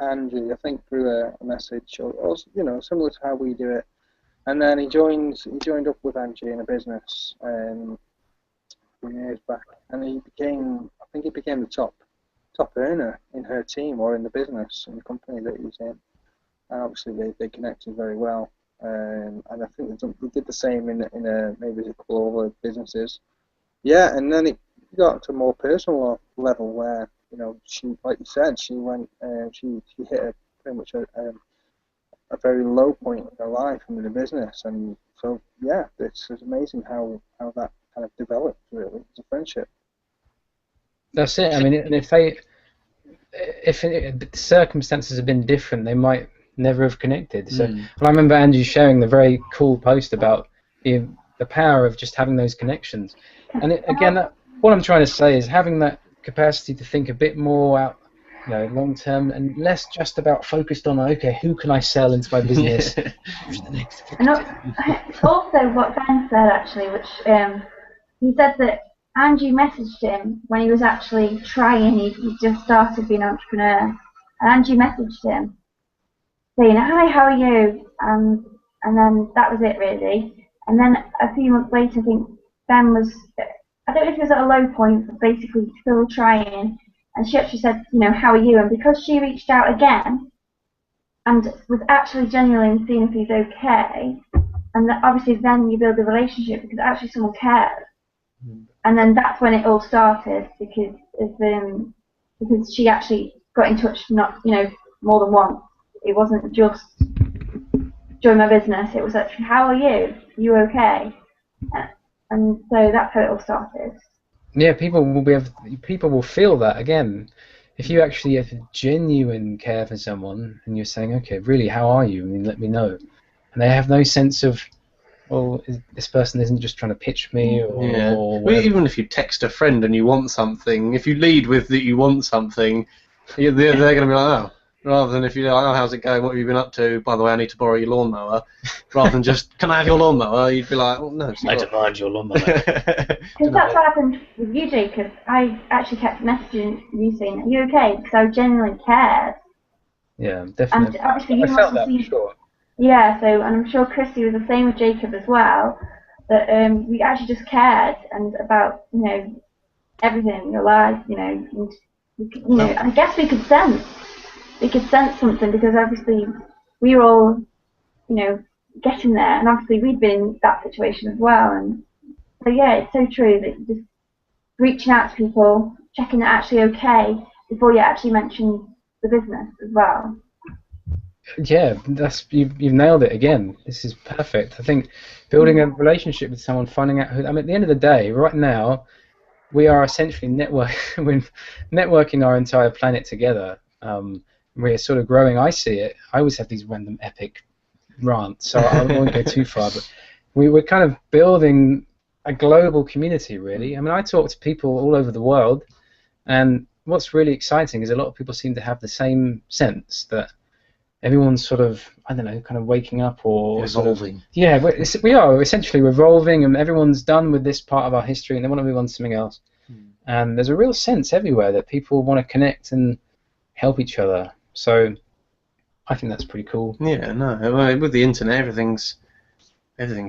Angie, I think, through a message, or you know, similar to how we do it. And then he joined up with Angie in a business a few years back, and I think he became the top earner in her team or in the business, in the company that he was in. And obviously they connected very well, and I think they did the same in maybe a couple of other businesses. Yeah, and then it got to a more personal level where, you know, she, like you said, she went, she hit pretty much a very low point in her life and in the business, and so yeah, it's amazing how that kind of developed. Really, it's a friendship. That's it. I mean, and if the circumstances had been different, they might never have connected. So, and I remember Angie sharing the very cool post about the power of just having those connections. And what I'm trying to say is having that capacity to think a bit more out, you know, long term, and less just about focused on, okay, who can I sell into my business? And also what Ben said, actually, which he said that Angie messaged him when he was actually trying. He just started being an entrepreneur, and Angie messaged him saying, "Hi, how are you?" And then that was it, really. And then a few months later, I think Ben was, I don't know if he was at a low point, but basically still trying. And she actually said, you know, "How are you?" And because she reached out again and was actually genuinely seeing if he's okay, and obviously then you build a relationship because actually someone cares. And then that's when it all started, because she actually got in touch, not, you know, more than once. It wasn't just join my business. It was actually, "How are you? Are you okay?" And so that's how it all started. Yeah, people will feel that again. If you actually have a genuine care for someone and you're saying, okay, really, how are you? I mean, let me know. And they have no sense of, well, this person isn't just trying to pitch me or Well, whatever. even if you text a friend and you want something, if you lead with that you want something, they're going to be like, oh. Rather than if you're like, oh, how's it going? What have you been up to? By the way, I need to borrow your lawnmower. Rather than just, can I have your lawnmower? You'd be like, oh, no. I demand your lawnmower. Because that's what happened with you, Jacob. I actually kept messaging you saying, are you okay? Because I genuinely cared. Yeah, definitely. And obviously you I must felt have that seen... for sure. Yeah, so, and I'm sure Christy was the same with Jacob as well, that we actually just cared and about, you know, everything in your life, you know, and, you know, I guess we could sense something because obviously we were all, you know, getting there, and obviously we'd been in that situation as well, and so yeah, it's so true that just reaching out to people, checking they're actually okay before you actually mention the business as well. Yeah, you've nailed it again. This is perfect. I think building a relationship with someone, finding out who. I mean, at the end of the day, right now, we are essentially networking our entire planet together. We're sort of growing. I see it. I always have these random epic rants, so I won't go too far. But we're kind of building a global community, really. I mean, I talk to people all over the world, and what's really exciting is a lot of people seem to have the same sense that everyone's sort of, I don't know, kind of waking up or evolving. Sort of, yeah, we are essentially revolving, and everyone's done with this part of our history, and they want to move on to something else. And there's a real sense everywhere that people want to connect and help each other. So I think that's pretty cool. Yeah, no, with the internet, everything's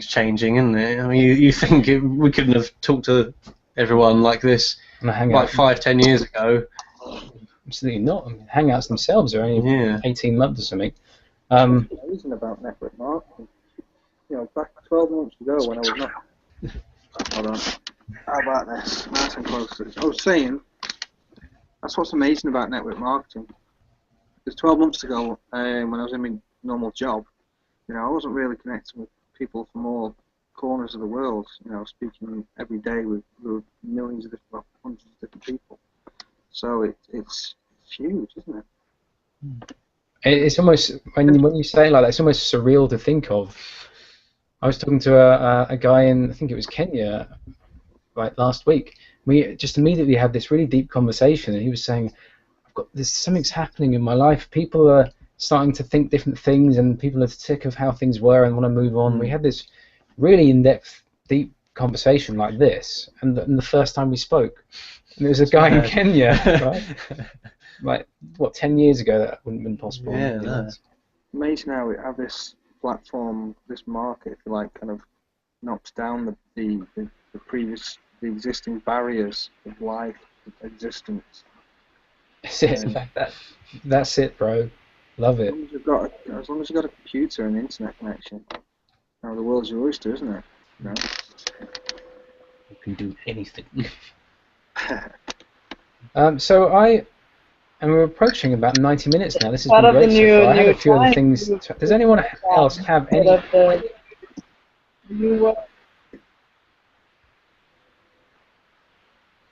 changing, isn't it? I mean, you think we couldn't have talked to everyone like this like 5-10 years ago? Absolutely not. I mean, Hangouts themselves are only 18 months or something. Amazing about network marketing. You know, back 12 months ago when I was not. Hold on. How about this? Nice and close to this. I was saying, that's what's amazing about network marketing. Because 12 months ago, when I was in my normal job, you know, I wasn't really connecting with people from all corners of the world. You know, speaking every day with millions of different, hundreds of different people. So it's huge, isn't it? It's almost, when you say it like that, it's almost surreal to think of. I was talking to a guy in, I think it was Kenya, like last week. We just immediately had this really deep conversation, and he was saying, there's something's happening in my life. People are starting to think different things, and people are sick of how things were and want to move on. We had this really in-depth, deep conversation like this, and the first time we spoke. And there was a guy in Kenya, right? Like, what, 10 years ago that wouldn't have been possible. Yeah, no. Amazing how we have this platform, this market, if you like, kind of knocks down the existing barriers of life, of existence. That's it. That's it, bro. Love it. As long as you've got a computer and internet connection, now the world's your oyster, isn't it? You know? You can do anything. And we're approaching about 90 minutes now. This has been great so far. I have a few other things. Does anyone else have any?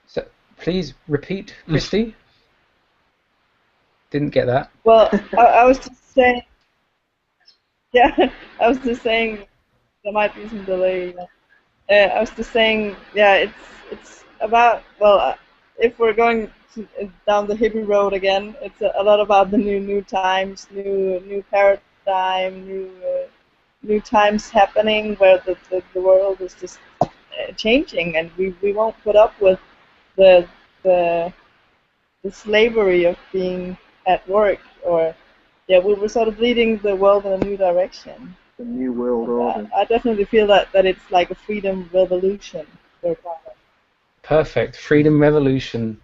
So, please repeat, Christy. Didn't get that. Well, I was just saying. Yeah, I was just saying there might be some delay. I was just saying, yeah, it's about, well, if we're going down the hippie road again, it's a lot about the new times, new paradigm, new times happening where the world is just changing, and we won't put up with the slavery of being at work, or we're sort of leading the world in a new direction. The new world order. I definitely feel that it's like a freedom revolution. Perfect, freedom revolution.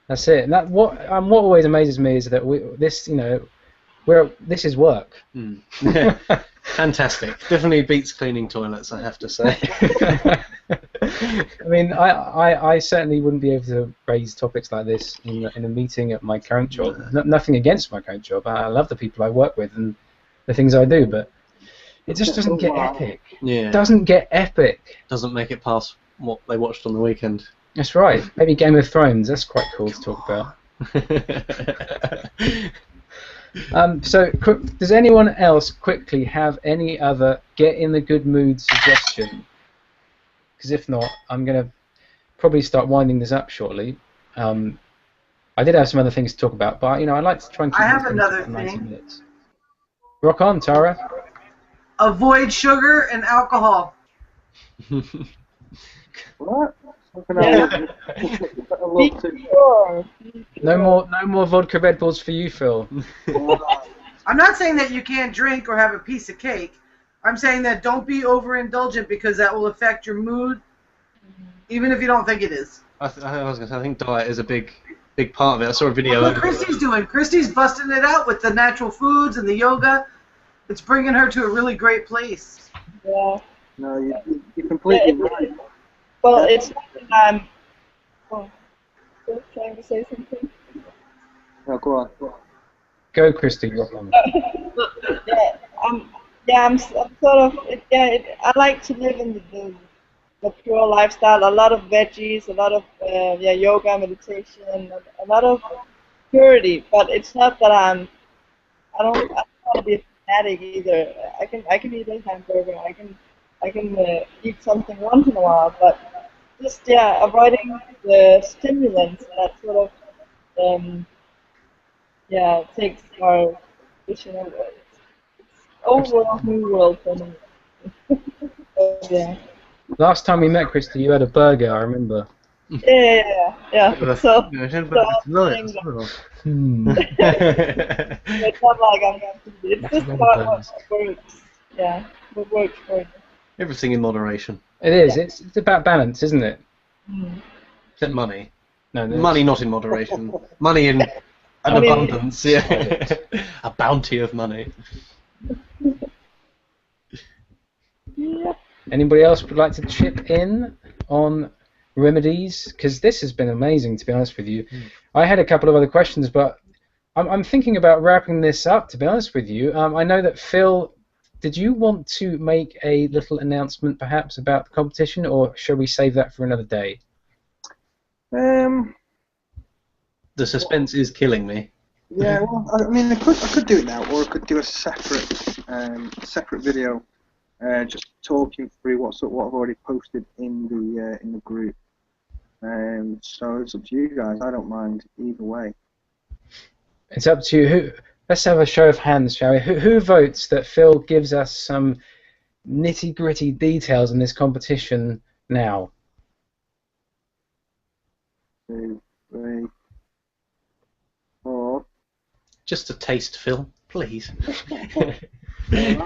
That's it. And that what always amazes me is that this is work. Fantastic. Definitely beats cleaning toilets, I have to say. I mean, I certainly wouldn't be able to raise topics like this in a meeting at my current job. Nothing against my current job. I love the people I work with and the things I do, but It just doesn't get epic. Yeah. It doesn't get epic. Doesn't make it past what they watched on the weekend. That's right. Maybe Game of Thrones. That's quite cool to talk about. So, does anyone else quickly have any other get in the good mood suggestion? Because if not, I'm going to probably start winding this up shortly. I did have some other things to talk about, but I'd like to try and keep I have it another to 90 thing. minutes. Rock on, Tara. Avoid sugar and alcohol. What? No more vodka Red Bulls for you, Phil. I'm not saying that you can't drink or have a piece of cake. I'm saying that don't be overindulgent because that will affect your mood, even if you don't think it is. I think diet is a big part of it. I saw a video. Look what Christy's doing. Christy's busting it out with the natural foods and the yoga. It's bringing her to a really great place. Yeah. No, you're completely right. Well, it's not that I'm. Oh, trying to say something. No, go on. Go, Christy. Rock on. I'm sort of. I like to live in the pure lifestyle. A lot of veggies, a lot of yoga, meditation, a lot of purity. But it's not that I don't want to be a fanatic either. I can eat a hamburger. I can eat something once in a while, but just avoiding the stimulants that sort of takes our vision away. It's overall new world for me. Yeah. Last time we met, Christy, you had a burger, I remember. Yeah. So It's it's not like I'm going to do it. It's just about what works. Yeah, what works for you. Everything in moderation. It is. It's about balance, isn't it? Except money. No, money not in moderation. Money in an abundance. Yeah. A bounty of money. Yeah. Anybody else would like to chip in on remedies? Because this has been amazing, to be honest with you. I had a couple of other questions, but I'm thinking about wrapping this up, to be honest with you. I know that Phil, did you want to make a little announcement, perhaps, about the competition, or shall we save that for another day? The suspense is killing me. Yeah, well, I mean, I could do it now, or I could do a separate video, just talking through what I've already posted in the group. So it's up to you guys. I don't mind either way. It's up to you. Let's have a show of hands, shall we? Who votes that Phil gives us some nitty-gritty details in this competition now? 2, 3, 4. Just a taste, Phil, please. Okay,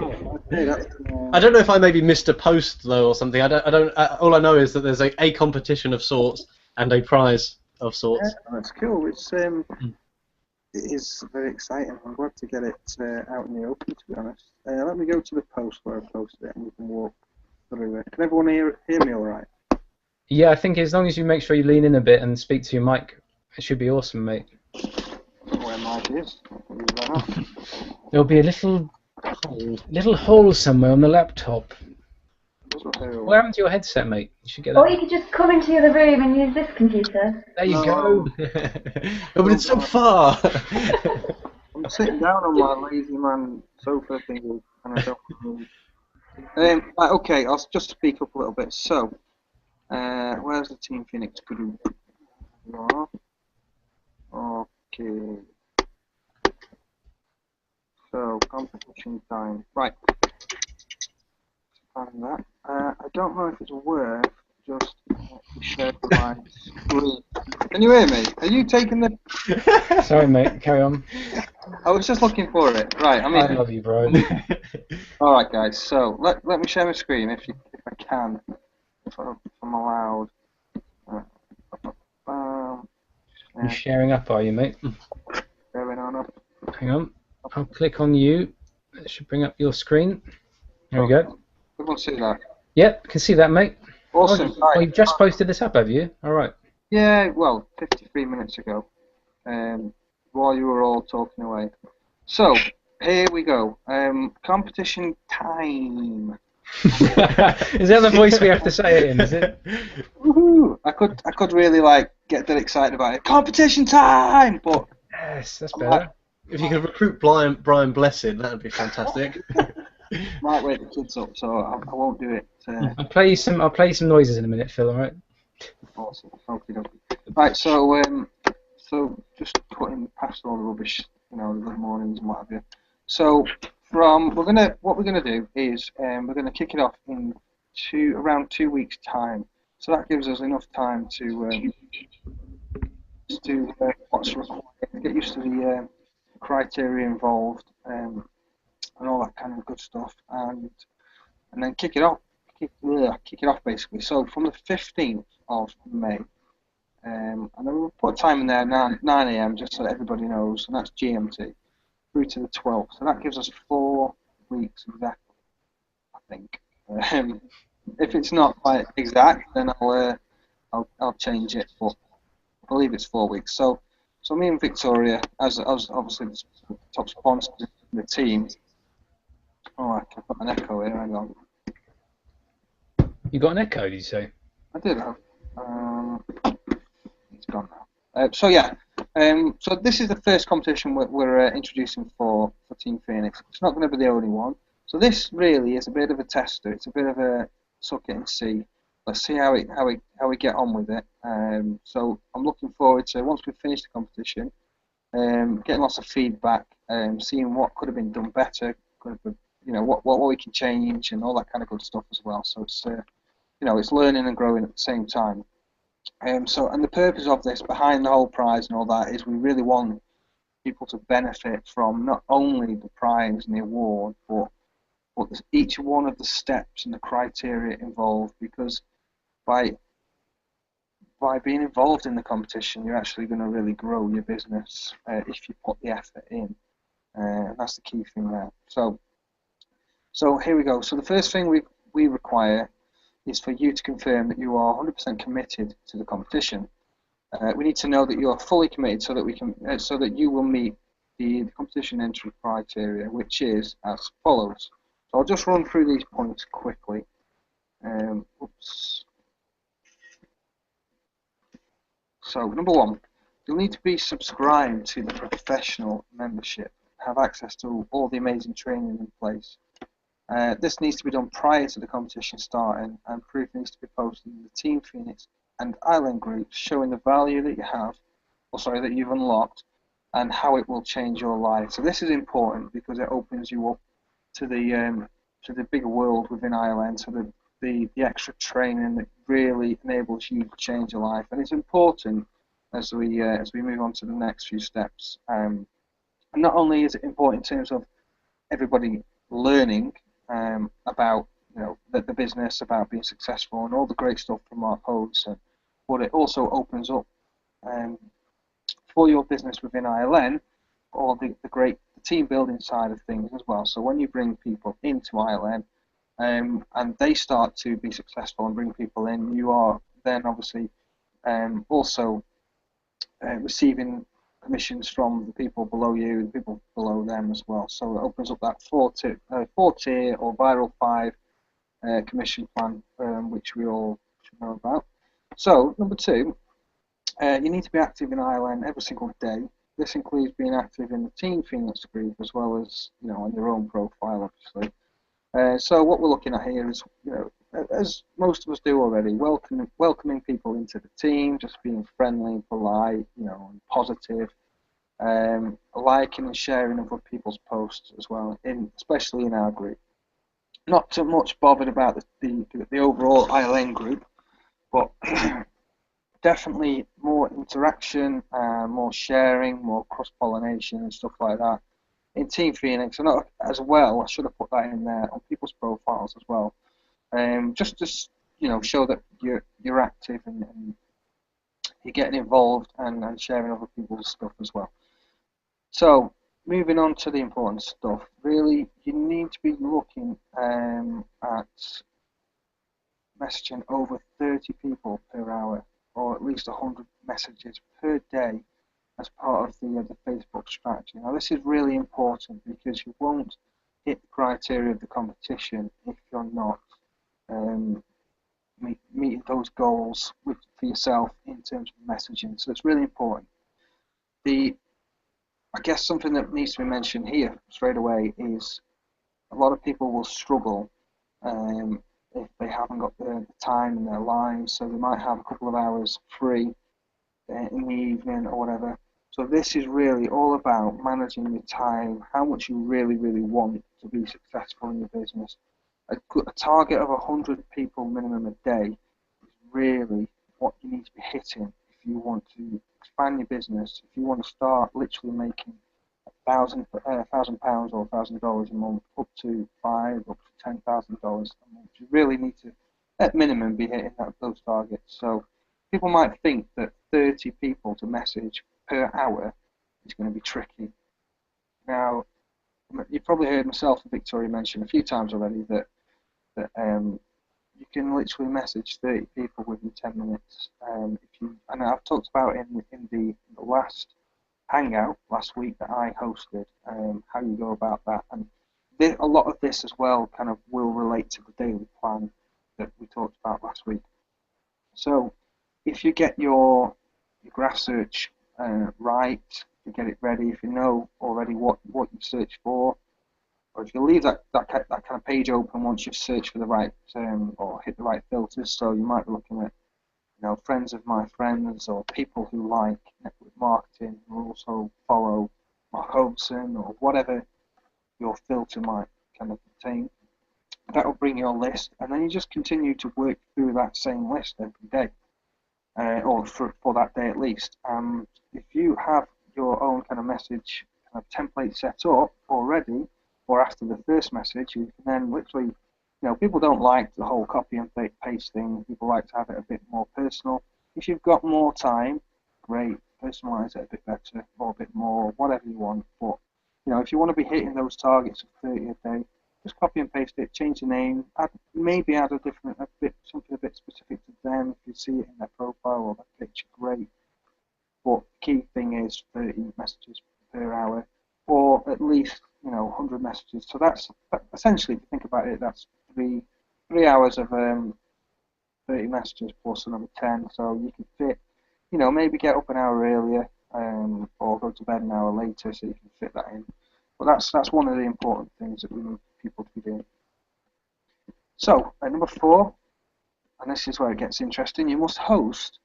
I don't know if I maybe missed a post though or something. I don't. All I know is that there's a competition of sorts and a prize of sorts. Yeah, that's cool. It is very exciting. I'm glad to get it out in the open, to be honest. Let me go to the post where I posted it and we can walk through it. Can everyone hear me all right? Yeah, I think as long as you make sure you lean in a bit and speak to your mic, it should be awesome, mate. I don't know where mic is. There'll be a little hole somewhere on the laptop. What happened to your headset, mate? You should get that. Or you could just come into the other room and use this computer. There you go. Oh, but it's so far. I'm sitting down on my lazy man sofa thing, and I don't move. Right, okay, I'll just speak up a little bit. So, where's the Team Phoenix group? Okay. So, competition time. Right. Find that. I don't know if it's worth just sharing my screen. Can you hear me? Are you taking the... Sorry, mate. Carry on. I was just looking for it. Right, I love you, bro. Alright, guys. So, let me share my screen if I can. If I'm allowed. You're sharing up, are you, mate? Going on up. Hang on. I'll click on you. It should bring up your screen. There we go. Everyone see that? Yep, can see that, mate. Awesome. Oh, you've just posted this up, have you? All right. Yeah, well, 53 minutes ago, while you were all talking away. So, here we go. Competition time. Is that the voice we have to say it in? Is it? Woohoo! I could really like get that excited about it. Competition time, but Yes, that's better. If you could recruit Brian Blessing, that would be fantastic. might wake the kids up, so I won't do it. I'll play you some noises in a minute, Phil. All right. Awesome. Okay. Right. So just cutting past all the rubbish, the good mornings and what have you. So what we're gonna do is we're gonna kick it off in around 2 weeks' time. So that gives us enough time to what's required, get used to the criteria involved, and all that kind of good stuff, and then kick it off basically. So from the 15th of May, and then we'll put a time in there, 9 a.m. just so that everybody knows, and that's GMT, through to the 12th. So that gives us 4 weeks exactly, I think. If it's not quite exact, then I'll change it, but I believe it's 4 weeks. So me and Victoria, as obviously the top sponsors in the team. Oh, I've got an echo here. Hang on. You got an echo, did you say? I did have. It's gone now. So this is the first competition we're introducing for Team Phoenix. It's not going to be the only one. So this really is a bit of a tester. It's a bit of a suck it and see. Let's see how we get on with it. So I'm looking forward to, once we've finished the competition, getting lots of feedback, seeing what could have been done better, what we can change and all that kind of good stuff as well. So it's it's learning and growing at the same time. And the purpose of this, behind the whole prize and all that, is we really want people to benefit from not only the prize and the award, but each one of the steps and the criteria involved, because by being involved in the competition, you're actually going to really grow your business if you put the effort in. That's the key thing there. So here we go. So the first thing we require is for you to confirm that you are 100% committed to the competition. We need to know that you are fully committed, so that you will meet the competition entry criteria, which is as follows. So I'll just run through these points quickly. So number 1, you'll need to be subscribed to the professional membership, have access to all the amazing training in place. This needs to be done prior to the competition starting, and proof needs to be posted in the Team Phoenix and Island groups showing the value that you have, that you've unlocked, and how it will change your life. So this is important because it opens you up to the bigger world within Ireland, so the extra training that really enables you to change your life. And it's important as we move on to the next few steps. And not only is it important in terms of everybody learning about the business, about being successful, and all the great stuff from Mark Hodes, but it also opens up for your business within ILN, or the team building side of things as well. So when you bring people into ILN and they start to be successful and bring people in, you are then obviously also receiving commissions from the people below you, the people below them as well. So it opens up that four tier or viral 5 commission plan, which we all should know about. So number 2, you need to be active in Ireland every single day. This includes being active in the Team Phoenix group as well as on your own profile, obviously. So what we're looking at here is, as most of us do already, welcoming people into the team, just being friendly, polite, and positive, liking and sharing other people's posts as well, especially in our group. Not too much bothered about the overall ILN group, but definitely more interaction, more sharing, more cross-pollination and stuff like that in Team Phoenix, and as well, I should have put that in there on people's profiles as well, just to show that you're active and you're getting involved and sharing other people's stuff as well. So moving on to the important stuff, really, you need to be looking at messaging over 30 people per hour, or at least 100 messages per day as part of the Facebook strategy. Now, this is really important because you won't hit the criteria of the competition if you're not meeting those goals for yourself in terms of messaging. So it's really important. I guess something that needs to be mentioned here straight away is a lot of people will struggle if they haven't got the time in their lives, so they might have a couple of hours free in the evening or whatever. So this is really all about managing your time, how much you really, really want to be successful in your business. A target of 100 people minimum a day is really what you need to be hitting if you want to expand your business. If you want to start literally making £1,000 or $1,000 a month, up to $10,000 a month, you really need to, at minimum, be hitting those targets. So people might think that 30 people to message per hour is going to be tricky. Now, you've probably heard myself and Victoria mention a few times already that you can literally message 30 people within 10 minutes. And I've talked about in the last Hangout last week that I hosted, how you go about that. And a lot of this as well kind of will relate to the daily plan that we talked about last week. So if you get your graph search right, you get it ready, if you know already what you search for, or if you leave that kind of page open once you've searched for the right term or hit the right filters, so you might be looking at friends of my friends or people who like network marketing who also follow Mark Hobeson or whatever your filter might kind of contain. That will bring your list, and then you just continue to work through that same list every day, or for that day at least. And if you have your own kind of message kind of template set up already, or after the first message, you can then literally, people don't like the whole copy and paste thing. People like to have it a bit more personal. If you've got more time, great, personalize it a bit better or a bit more, whatever you want. But if you want to be hitting those targets of 30 a day, just copy and paste it, change the name, maybe add something a bit specific to them. If you see it in their profile or their picture, great. But the key thing is 30 messages per hour, or at least 100 messages. So that's essentially, if you think about it, that's three hours of 30 messages plus another 10. So you can fit, maybe get up an hour earlier, or go to bed an hour later, so you can fit that in. But that's one of the important things that we need people to be doing. So number 4, and this is where it gets interesting, you must host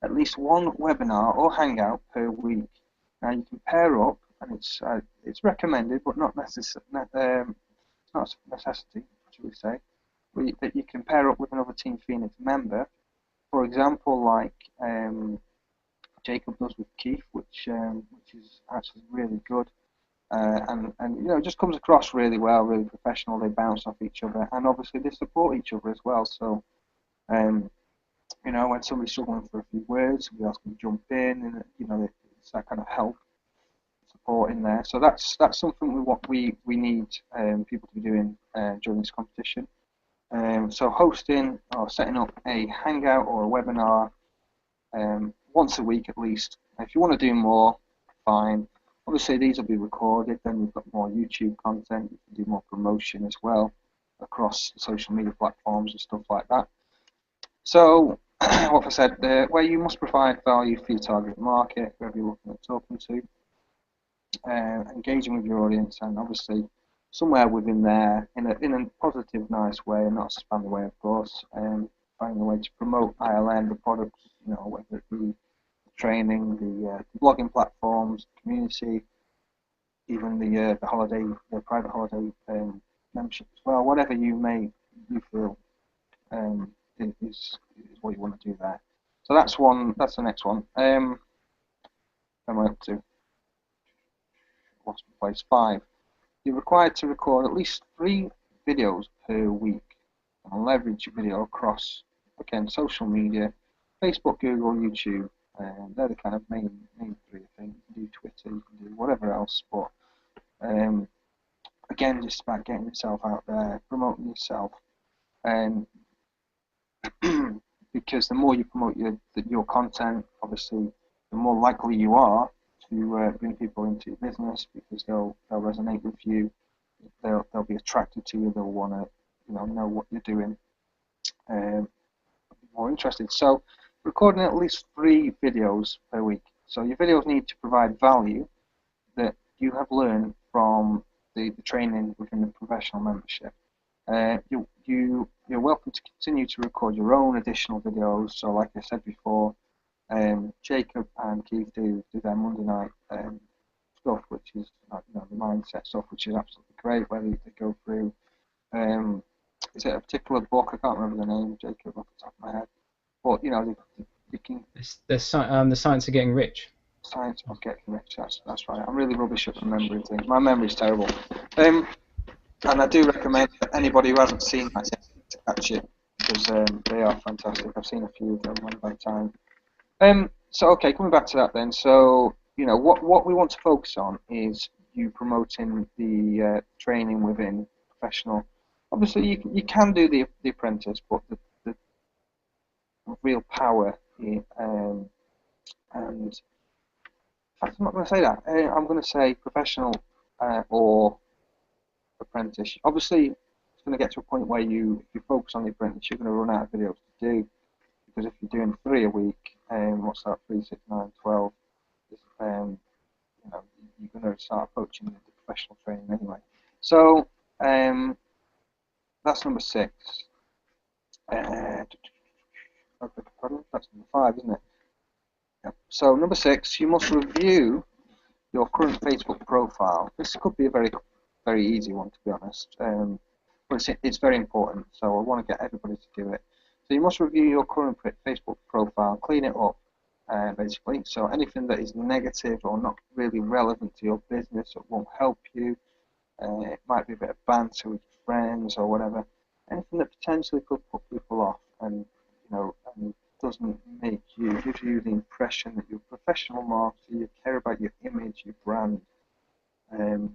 at least one webinar or hangout per week. Now you can pair up, and it's recommended, but not necessary. It's not a necessity, should we say, that you can pair up with another Team Phoenix member. For example, like Jacob does with Keith, which is actually really good, and it just comes across really well, really professional. They bounce off each other, and obviously they support each other as well. So, when somebody's struggling for a few words, somebody else can jump in, and it's that kind of help, support in there. So that's something we need people to be doing during this competition. So hosting or setting up a hangout or a webinar once a week at least. If you want to do more, fine. Obviously these will be recorded, then we've got more YouTube content, you can do more promotion as well across social media platforms and stuff like that. So what I said, where you must provide value for your target market, whoever you're looking at talking to, engaging with your audience, and obviously somewhere within there, in a positive, nice way, and not a spammy way, of course, finding a way to promote ILN, the products, whether it be the training, the blogging platforms, the community, even the private holiday membership as well, whatever you feel is what you want to do there. So that's the next one. Am I up to? Lost my place. 5. You're required to record at least 3 videos per week and leverage video across, again, social media, Facebook, Google, YouTube. They're the kind of main 3 things. You can do Twitter, you can do whatever else, but again, just about getting yourself out there, promoting yourself, and because the more you promote your content, obviously, the more likely you are to bring people into your business because they'll resonate with you. They'll be attracted to you. They'll want to know what you're doing. More interested. So recording at least 3 videos per week. So your videos need to provide value that you have learned from the training within the professional membership. You're welcome to continue to record your own additional videos. So like I said before, Jacob and Keith do their Monday night stuff, which is the mindset stuff, which is absolutely great. Whether they go through, is it a particular book? I can't remember the name, Jacob, off the top of my head. But they can. The Science of Getting Rich. Science of Getting Rich. That's right. I'm really rubbish at remembering things. My memory's terrible. And I do recommend that anybody who hasn't seen that yet to catch it, because they are fantastic. I've seen a few of them one by time. So okay, coming back to that then. So what we want to focus on is you promoting the training within professional. Obviously, you can do the apprentice, but the real power and in fact, I'm not going to say that. I'm going to say professional or apprentice. Obviously, it's going to get to a point where if you focus on the apprentice, you're going to run out of videos to do. Because if you're doing 3 a week, what's that? 3, 6, 9, 12. You're going to start approaching the professional training anyway. So that's number 6. That's number 5, isn't it? Yep. So number 6, you must review your current Facebook profile. This could be a very, very easy one, to be honest, but it's very important. So I want to get everybody to do it. So you must review your current Facebook profile, clean it up, basically. So anything that is negative or not really relevant to your business or won't help you, it might be a bit of banter with friends or whatever. Anything that potentially could put people off and doesn't gives you the impression that you're a professional marketer, you care about your image, your brand, and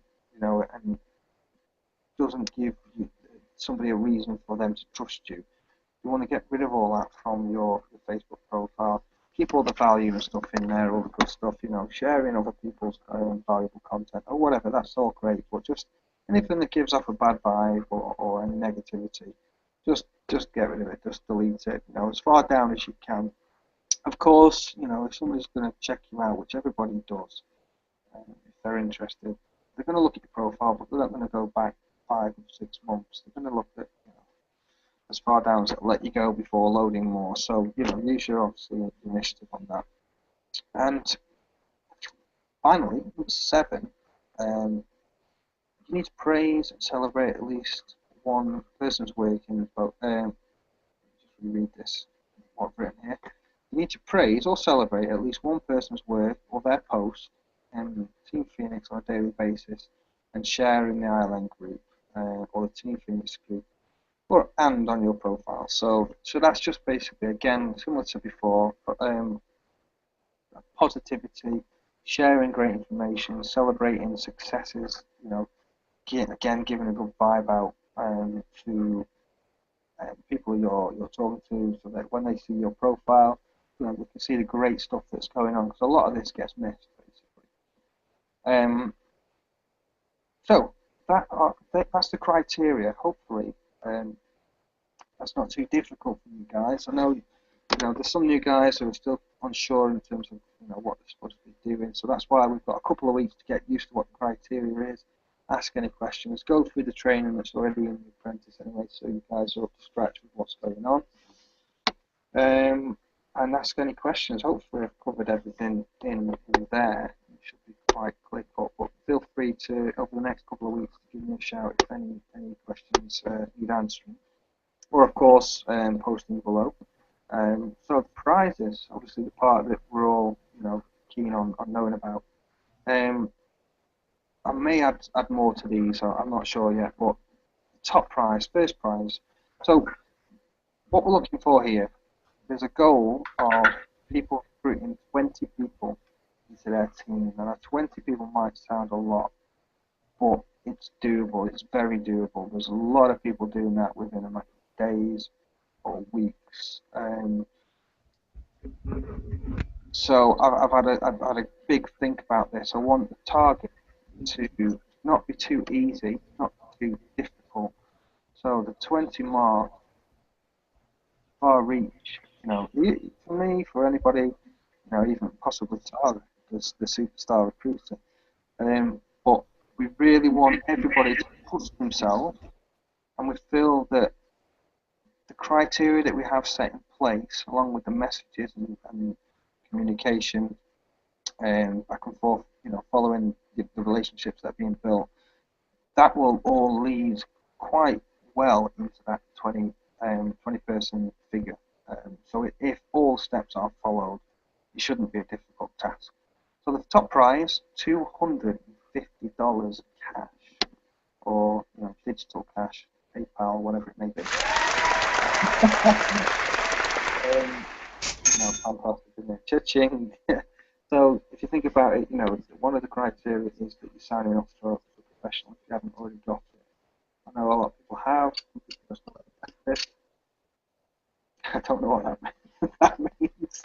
doesn't give somebody a reason for them to trust you. You want to get rid of all that from your Facebook profile. Keep all the value and stuff in there, all the good stuff, sharing other people's valuable content or whatever. That's all great, but just anything that gives off a bad vibe or any negativity, just get rid of it. Just delete it. As far down as you can. Of course, if somebody's going to check you out, which everybody does, if they're interested, they're going to look at your profile, but they're not going to go back 5 or 6 months. They're going to look at as far down as it'll let you go before loading more. So use your obviously initiative on that. And finally, number 7, you need to praise and celebrate at least one person's work in the just reread this, what I've written here. You need to praise or celebrate at least one person's work or their post in Team Phoenix on a daily basis and share in the ILN group or the Team Phoenix group and on your profile. So that's just basically, again, similar to before, positivity, sharing great information, celebrating successes, again, giving a good vibe out to people you're talking to, so that when they see your profile, they can see the great stuff that's going on, because a lot of this gets missed, basically. So that's the criteria. Hopefully, that's not too difficult for you guys. I know, there's some new guys who are still unsure in terms of what they're supposed to be doing. So that's why we've got a couple of weeks to get used to what the criteria is. Ask any questions. Go through the training that's already in the apprentice anyway, so you guys are up to scratch with what's going on. And ask any questions. Hopefully, I've covered everything in there. It should be quite clear cut. But feel free to, over the next couple of weeks, to give me a shout if any questions need answering. Or, of course, posting below. So the prizes, obviously the part that we're all, keen on knowing about. I may add more to these, I'm not sure yet, but top prize, first prize. So what we're looking for here, there's a goal of people recruiting 20 people into their team. Now 20 people might sound a lot, but it's doable, it's very doable. There's a lot of people doing that within a matter of days or weeks. So I've had a big think about this. I want the target to not be too easy, not too difficult. So the 20 mark, far reach, for me, for anybody, even possibly Tara, the superstar recruiter. But we really want everybody to push themselves, and we feel that the criteria that we have set in place, along with the messages and communication back and forth, following the relationships that are being built, that will all lead quite well into that 20 person figure. So if all steps are followed, it shouldn't be a difficult task. So the top prize, $250 cash, or digital cash, PayPal, whatever it may be. Fantastic, isn't it? Cha-ching. So if you think about it, one of the criteria is that you're signing up for a professional if you haven't already got it. I know a lot of people have. I don't know what that means.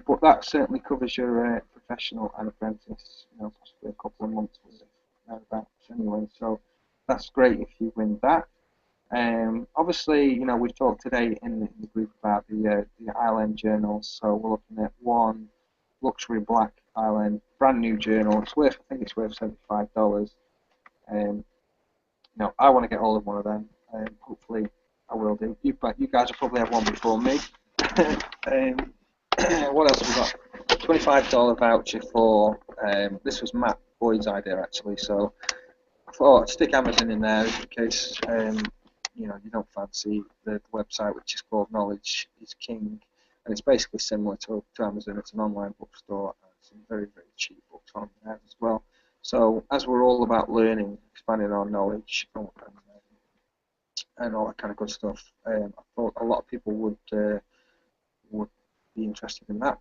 But that certainly covers your professional and apprentice, possibly a couple of months thereabouts anyway. So that's great if you win that. Obviously, we've talked today in the group about the Island journals. So we're looking at one luxury black Island, brand new journal. I think it's worth $75. I want to get hold of one of them. Hopefully, I will do. You guys will probably have one before me. What else have we got? $25 voucher for. This was Matt Boyd's idea actually. So I thought I'd stick Amazon in there in case you don't fancy the website, which is called Knowledge is King, and it's basically similar to Amazon. It's an online bookstore and some very, very cheap books on there as well. So as we're all about learning, expanding our knowledge, and all that kind of good stuff, I thought a lot of people would be interested in that.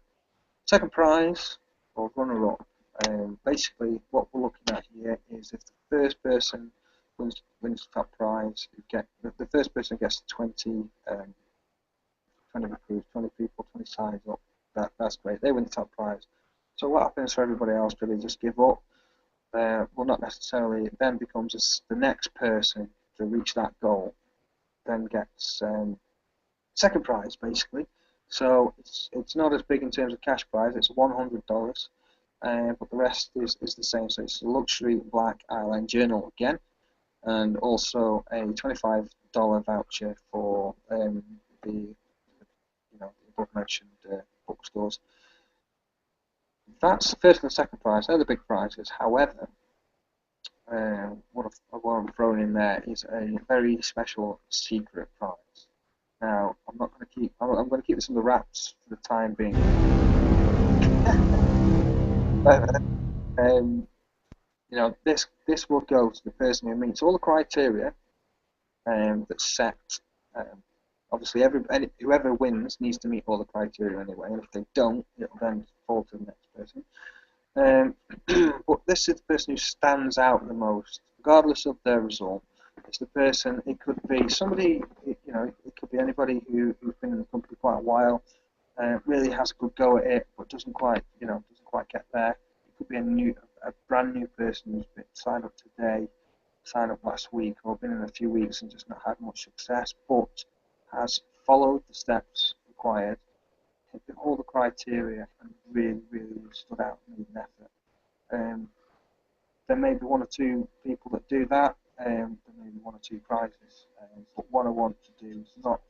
Second prize, or runner-up, basically what we're looking at here is if the first person wins the top prize, the first person gets 20 recruits, 20 people, 20 signs up. That's great. They win the top prize. So what happens for everybody else? Do they just give up? Well, not necessarily. It then becomes the next person to reach that goal then gets second prize, basically. So it's not as big in terms of cash prize. It's $100, but the rest is the same. So it's a luxury black Island journal again, and also a $25 voucher for the above mentioned bookstores. That's the first and second prize. They're the big prizes. However, what I'm throwing in there is a very special secret prize. Now, I'm going to keep this under wraps for the time being. This will go to the person who meets all the criteria that's set. Obviously, whoever wins needs to meet all the criteria anyway, and if they don't, it'll then fall to the next person. But this is the person who stands out the most, regardless of their result. It's the person. It could be somebody. It could be anybody who's been in the company quite a while, really has a good go at it, but doesn't quite get there. It could be a brand new person who's been signed up today, signed up last week, or been in a few weeks and just not had much success, but has followed the steps required, hit all the criteria, and really, really stood out and made an effort. There may be one or two people that do that. There may be one or two prizes. But what I want to do is not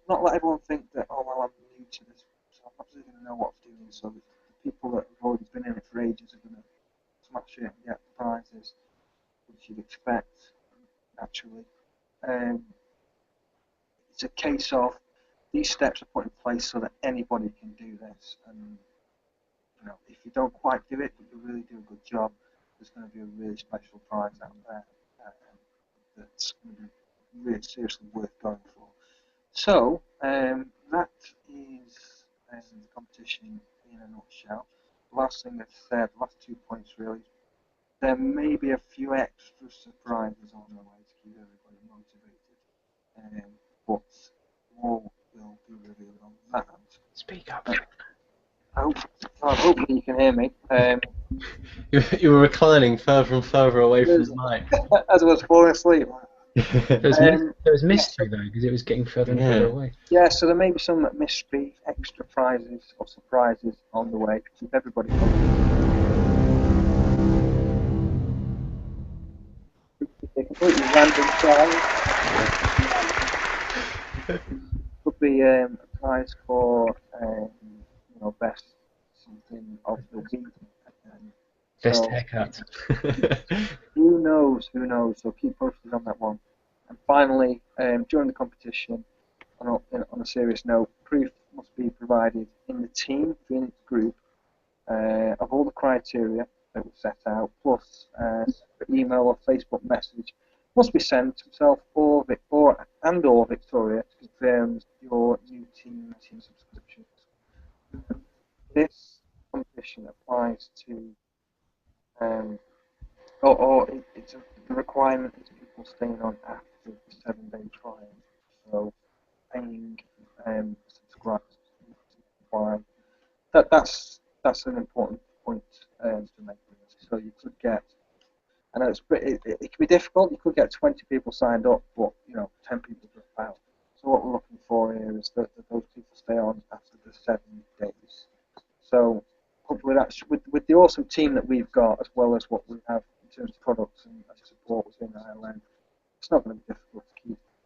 let everyone think that, oh well, I'm new to this, so I'm not really going to know what I'm doing. So the people that have already been in it for ages are going to smash it and get the prizes, which you'd expect naturally. It's a case of these steps are put in place so that anybody can do this, and if you don't quite do it, but you really do a good job, there's going to be a really special prize out there that's going to be really seriously worth going for. So that is the competition in a nutshell. The last thing that's said, the last 2 points really, there may be a few extra surprises on the way to keep everybody motivated, but more will be revealed on that. Speak up. Hopefully you can hear me. You were reclining further and further away from the mic. As I was falling asleep. There was mystery though, because it was getting further and further away. Yeah, so there may be some mystery, extra prizes or surprises on the way to keep everybody a completely random prize. Could be a prize for best something of the week. Best haircut. Who knows? So keep posted on that one. And finally, during the competition, on a serious note, proof must be provided in the team Phoenix group of all the criteria that was set out, plus email or Facebook message must be sent to myself or Victoria to confirm your new team subscription. This competition applies to the requirement is people staying on after the 7-day trial. So paying subscribers why that's an important point to make. So you could get, I know it can be difficult. You could get 20 people signed up, but 10 people drop out. So what we're looking for here is that those people stay on after the 7 days. So hopefully that's with the awesome team that we've got, as well as what we have in terms of products and support within Ireland. It's not going to be difficult to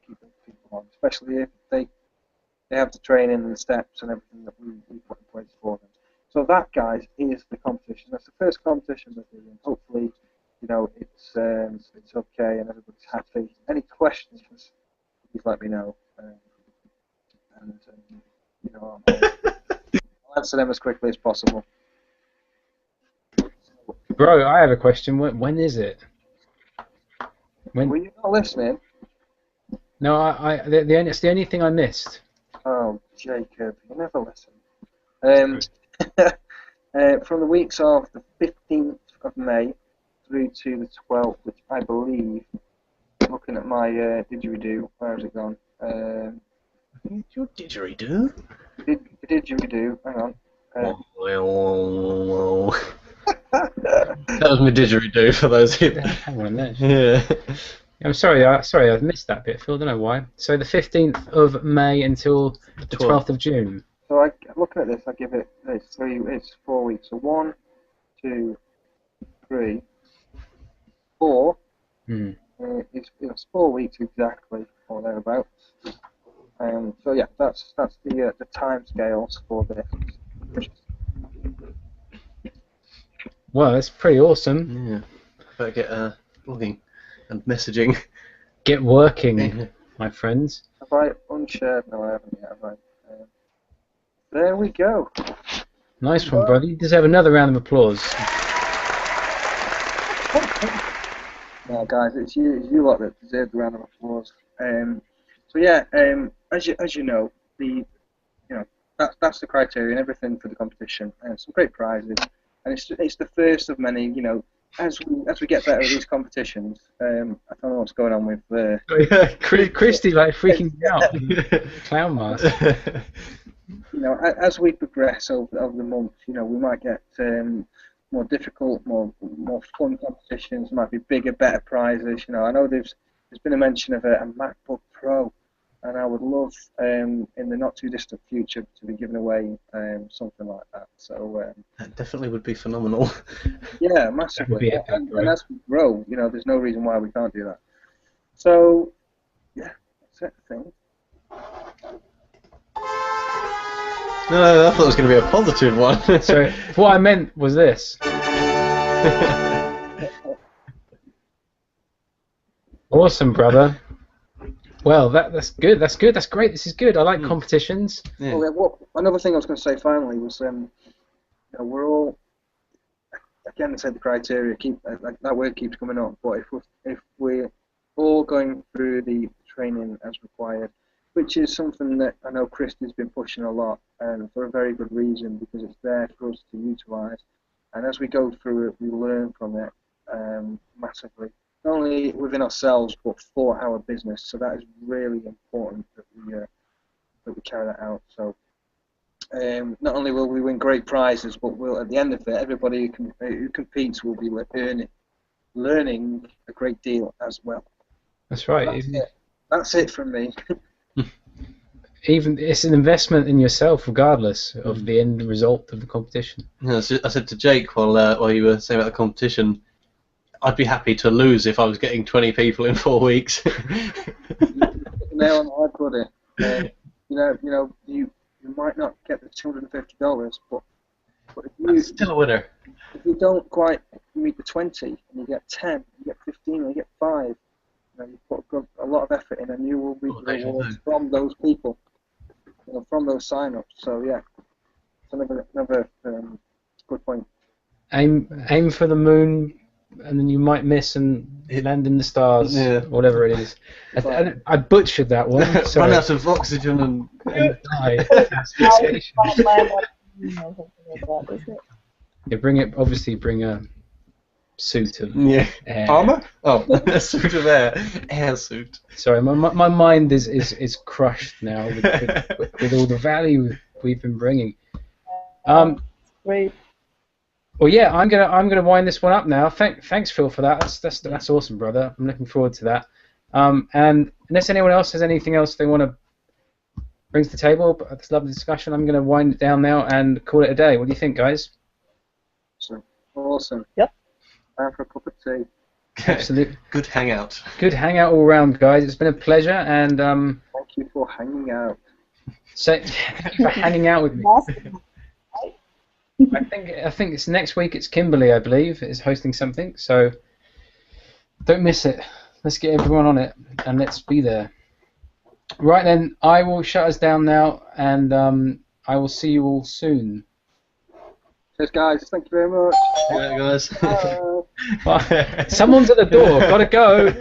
keep those people on, especially if they have the training and the steps and everything that we put in place for them. So that, guys, is the competition. That's the first competition we're doing. Hopefully, it's okay and everybody's happy. Any questions, please let me know. I'll answer them as quickly as possible. Bro, I have a question. When is it? Were you not listening? No, it's the only thing I missed. Oh, Jacob, you never listen. From the weeks of the 15th of May through to the 12th, which I believe, looking at my didgeridoo, where has it gone? Your didgeridoo? Didgeridoo, hang on. That was my didgeridoo for those who... Hang on there. Yeah. I'm sorry, I missed that bit, Phil. I don't know why. So the 15th of May until the 12th of June. So looking at this, I give it it's 4 weeks. So 1, 2, 3, 4. It's 4 weeks exactly, or thereabouts. So yeah, that's the time scales for this. Well, that's pretty awesome. Yeah. Better get blogging and messaging. Get working, my friends. Have I unshared? No, I haven't yet, have I? There we go. Nice one, brother. You deserve another round of applause. Yeah, guys, it's you lot that deserve the round of applause. So yeah, as you know, that's the criteria and everything for the competition, and some great prizes, and it's the first of many. As we get better at these competitions, I don't know what's going on with Christy like freaking out. Clown mask. As we progress over the months, we might get more difficult, more fun competitions. Might be bigger, better prizes. I know there's been a mention of a MacBook Pro, and I would love in the not too distant future to be giving away something like that. So that definitely would be phenomenal. Yeah, massively. And as we grow, there's no reason why we can't do that. So yeah, that's it, I think. No, I thought it was going to be a positive one. So what I meant was this. Awesome, brother. Well, that's good. That's good. That's great. This is good. I like competitions. Yeah. Well, another thing I was going to say finally was, we're all, again, I said the criteria that word keeps coming up. But if we're all going through the training as required, which is something that I know Christy's been pushing a lot, and for a very good reason, because it's there for us to utilise. And as we go through it, we learn from it massively, not only within ourselves but for our business. So that is really important that we carry that out. So not only will we win great prizes, but we'll, at the end of it, everybody who competes will be learning a great deal as well. That's right. That's it from me. Even it's an investment in yourself, regardless of the end result of the competition. Yeah, so I said to Jake while you were saying about the competition, I'd be happy to lose if I was getting 20 people in 4 weeks. Nail on the head, buddy. You might not get the $250, but if you still a winner. If you don't quite meet the 20 and you get 10, you get 15, or you get 5, you put a lot of effort in, and you will reap the rewards from those people, from those sign-ups. So yeah, it's another good point. Aim for the moon, and then you might miss and land in the stars, whatever it is. I butchered that one. Run out of oxygen and die. Yeah, bring a suit of air. Armor? Oh, a suit of air suit. Sorry, my mind is crushed now with all the value we've been bringing. Great. Well, yeah, I'm gonna wind this one up now. Thanks, Phil, for that. That's awesome, brother. I'm looking forward to that. And unless anyone else has anything else they want to bring to the table, but this lovely discussion, I'm gonna wind it down now and call it a day. What do you think, guys? Awesome. Yep. Time for a cup of tea. Absolutely. Good hangout. Good hangout all round, guys. It's been a pleasure, and thank you for hanging out. Thank you for hanging out with me. I think it's next week. It's Kimberly, I believe, is hosting something. So don't miss it. Let's get everyone on it, and let's be there. Right then, I will shut us down now, and I will see you all soon. Cheers, guys. Thank you very much. Yeah, guys. Bye. Someone's at the door. Gotta go.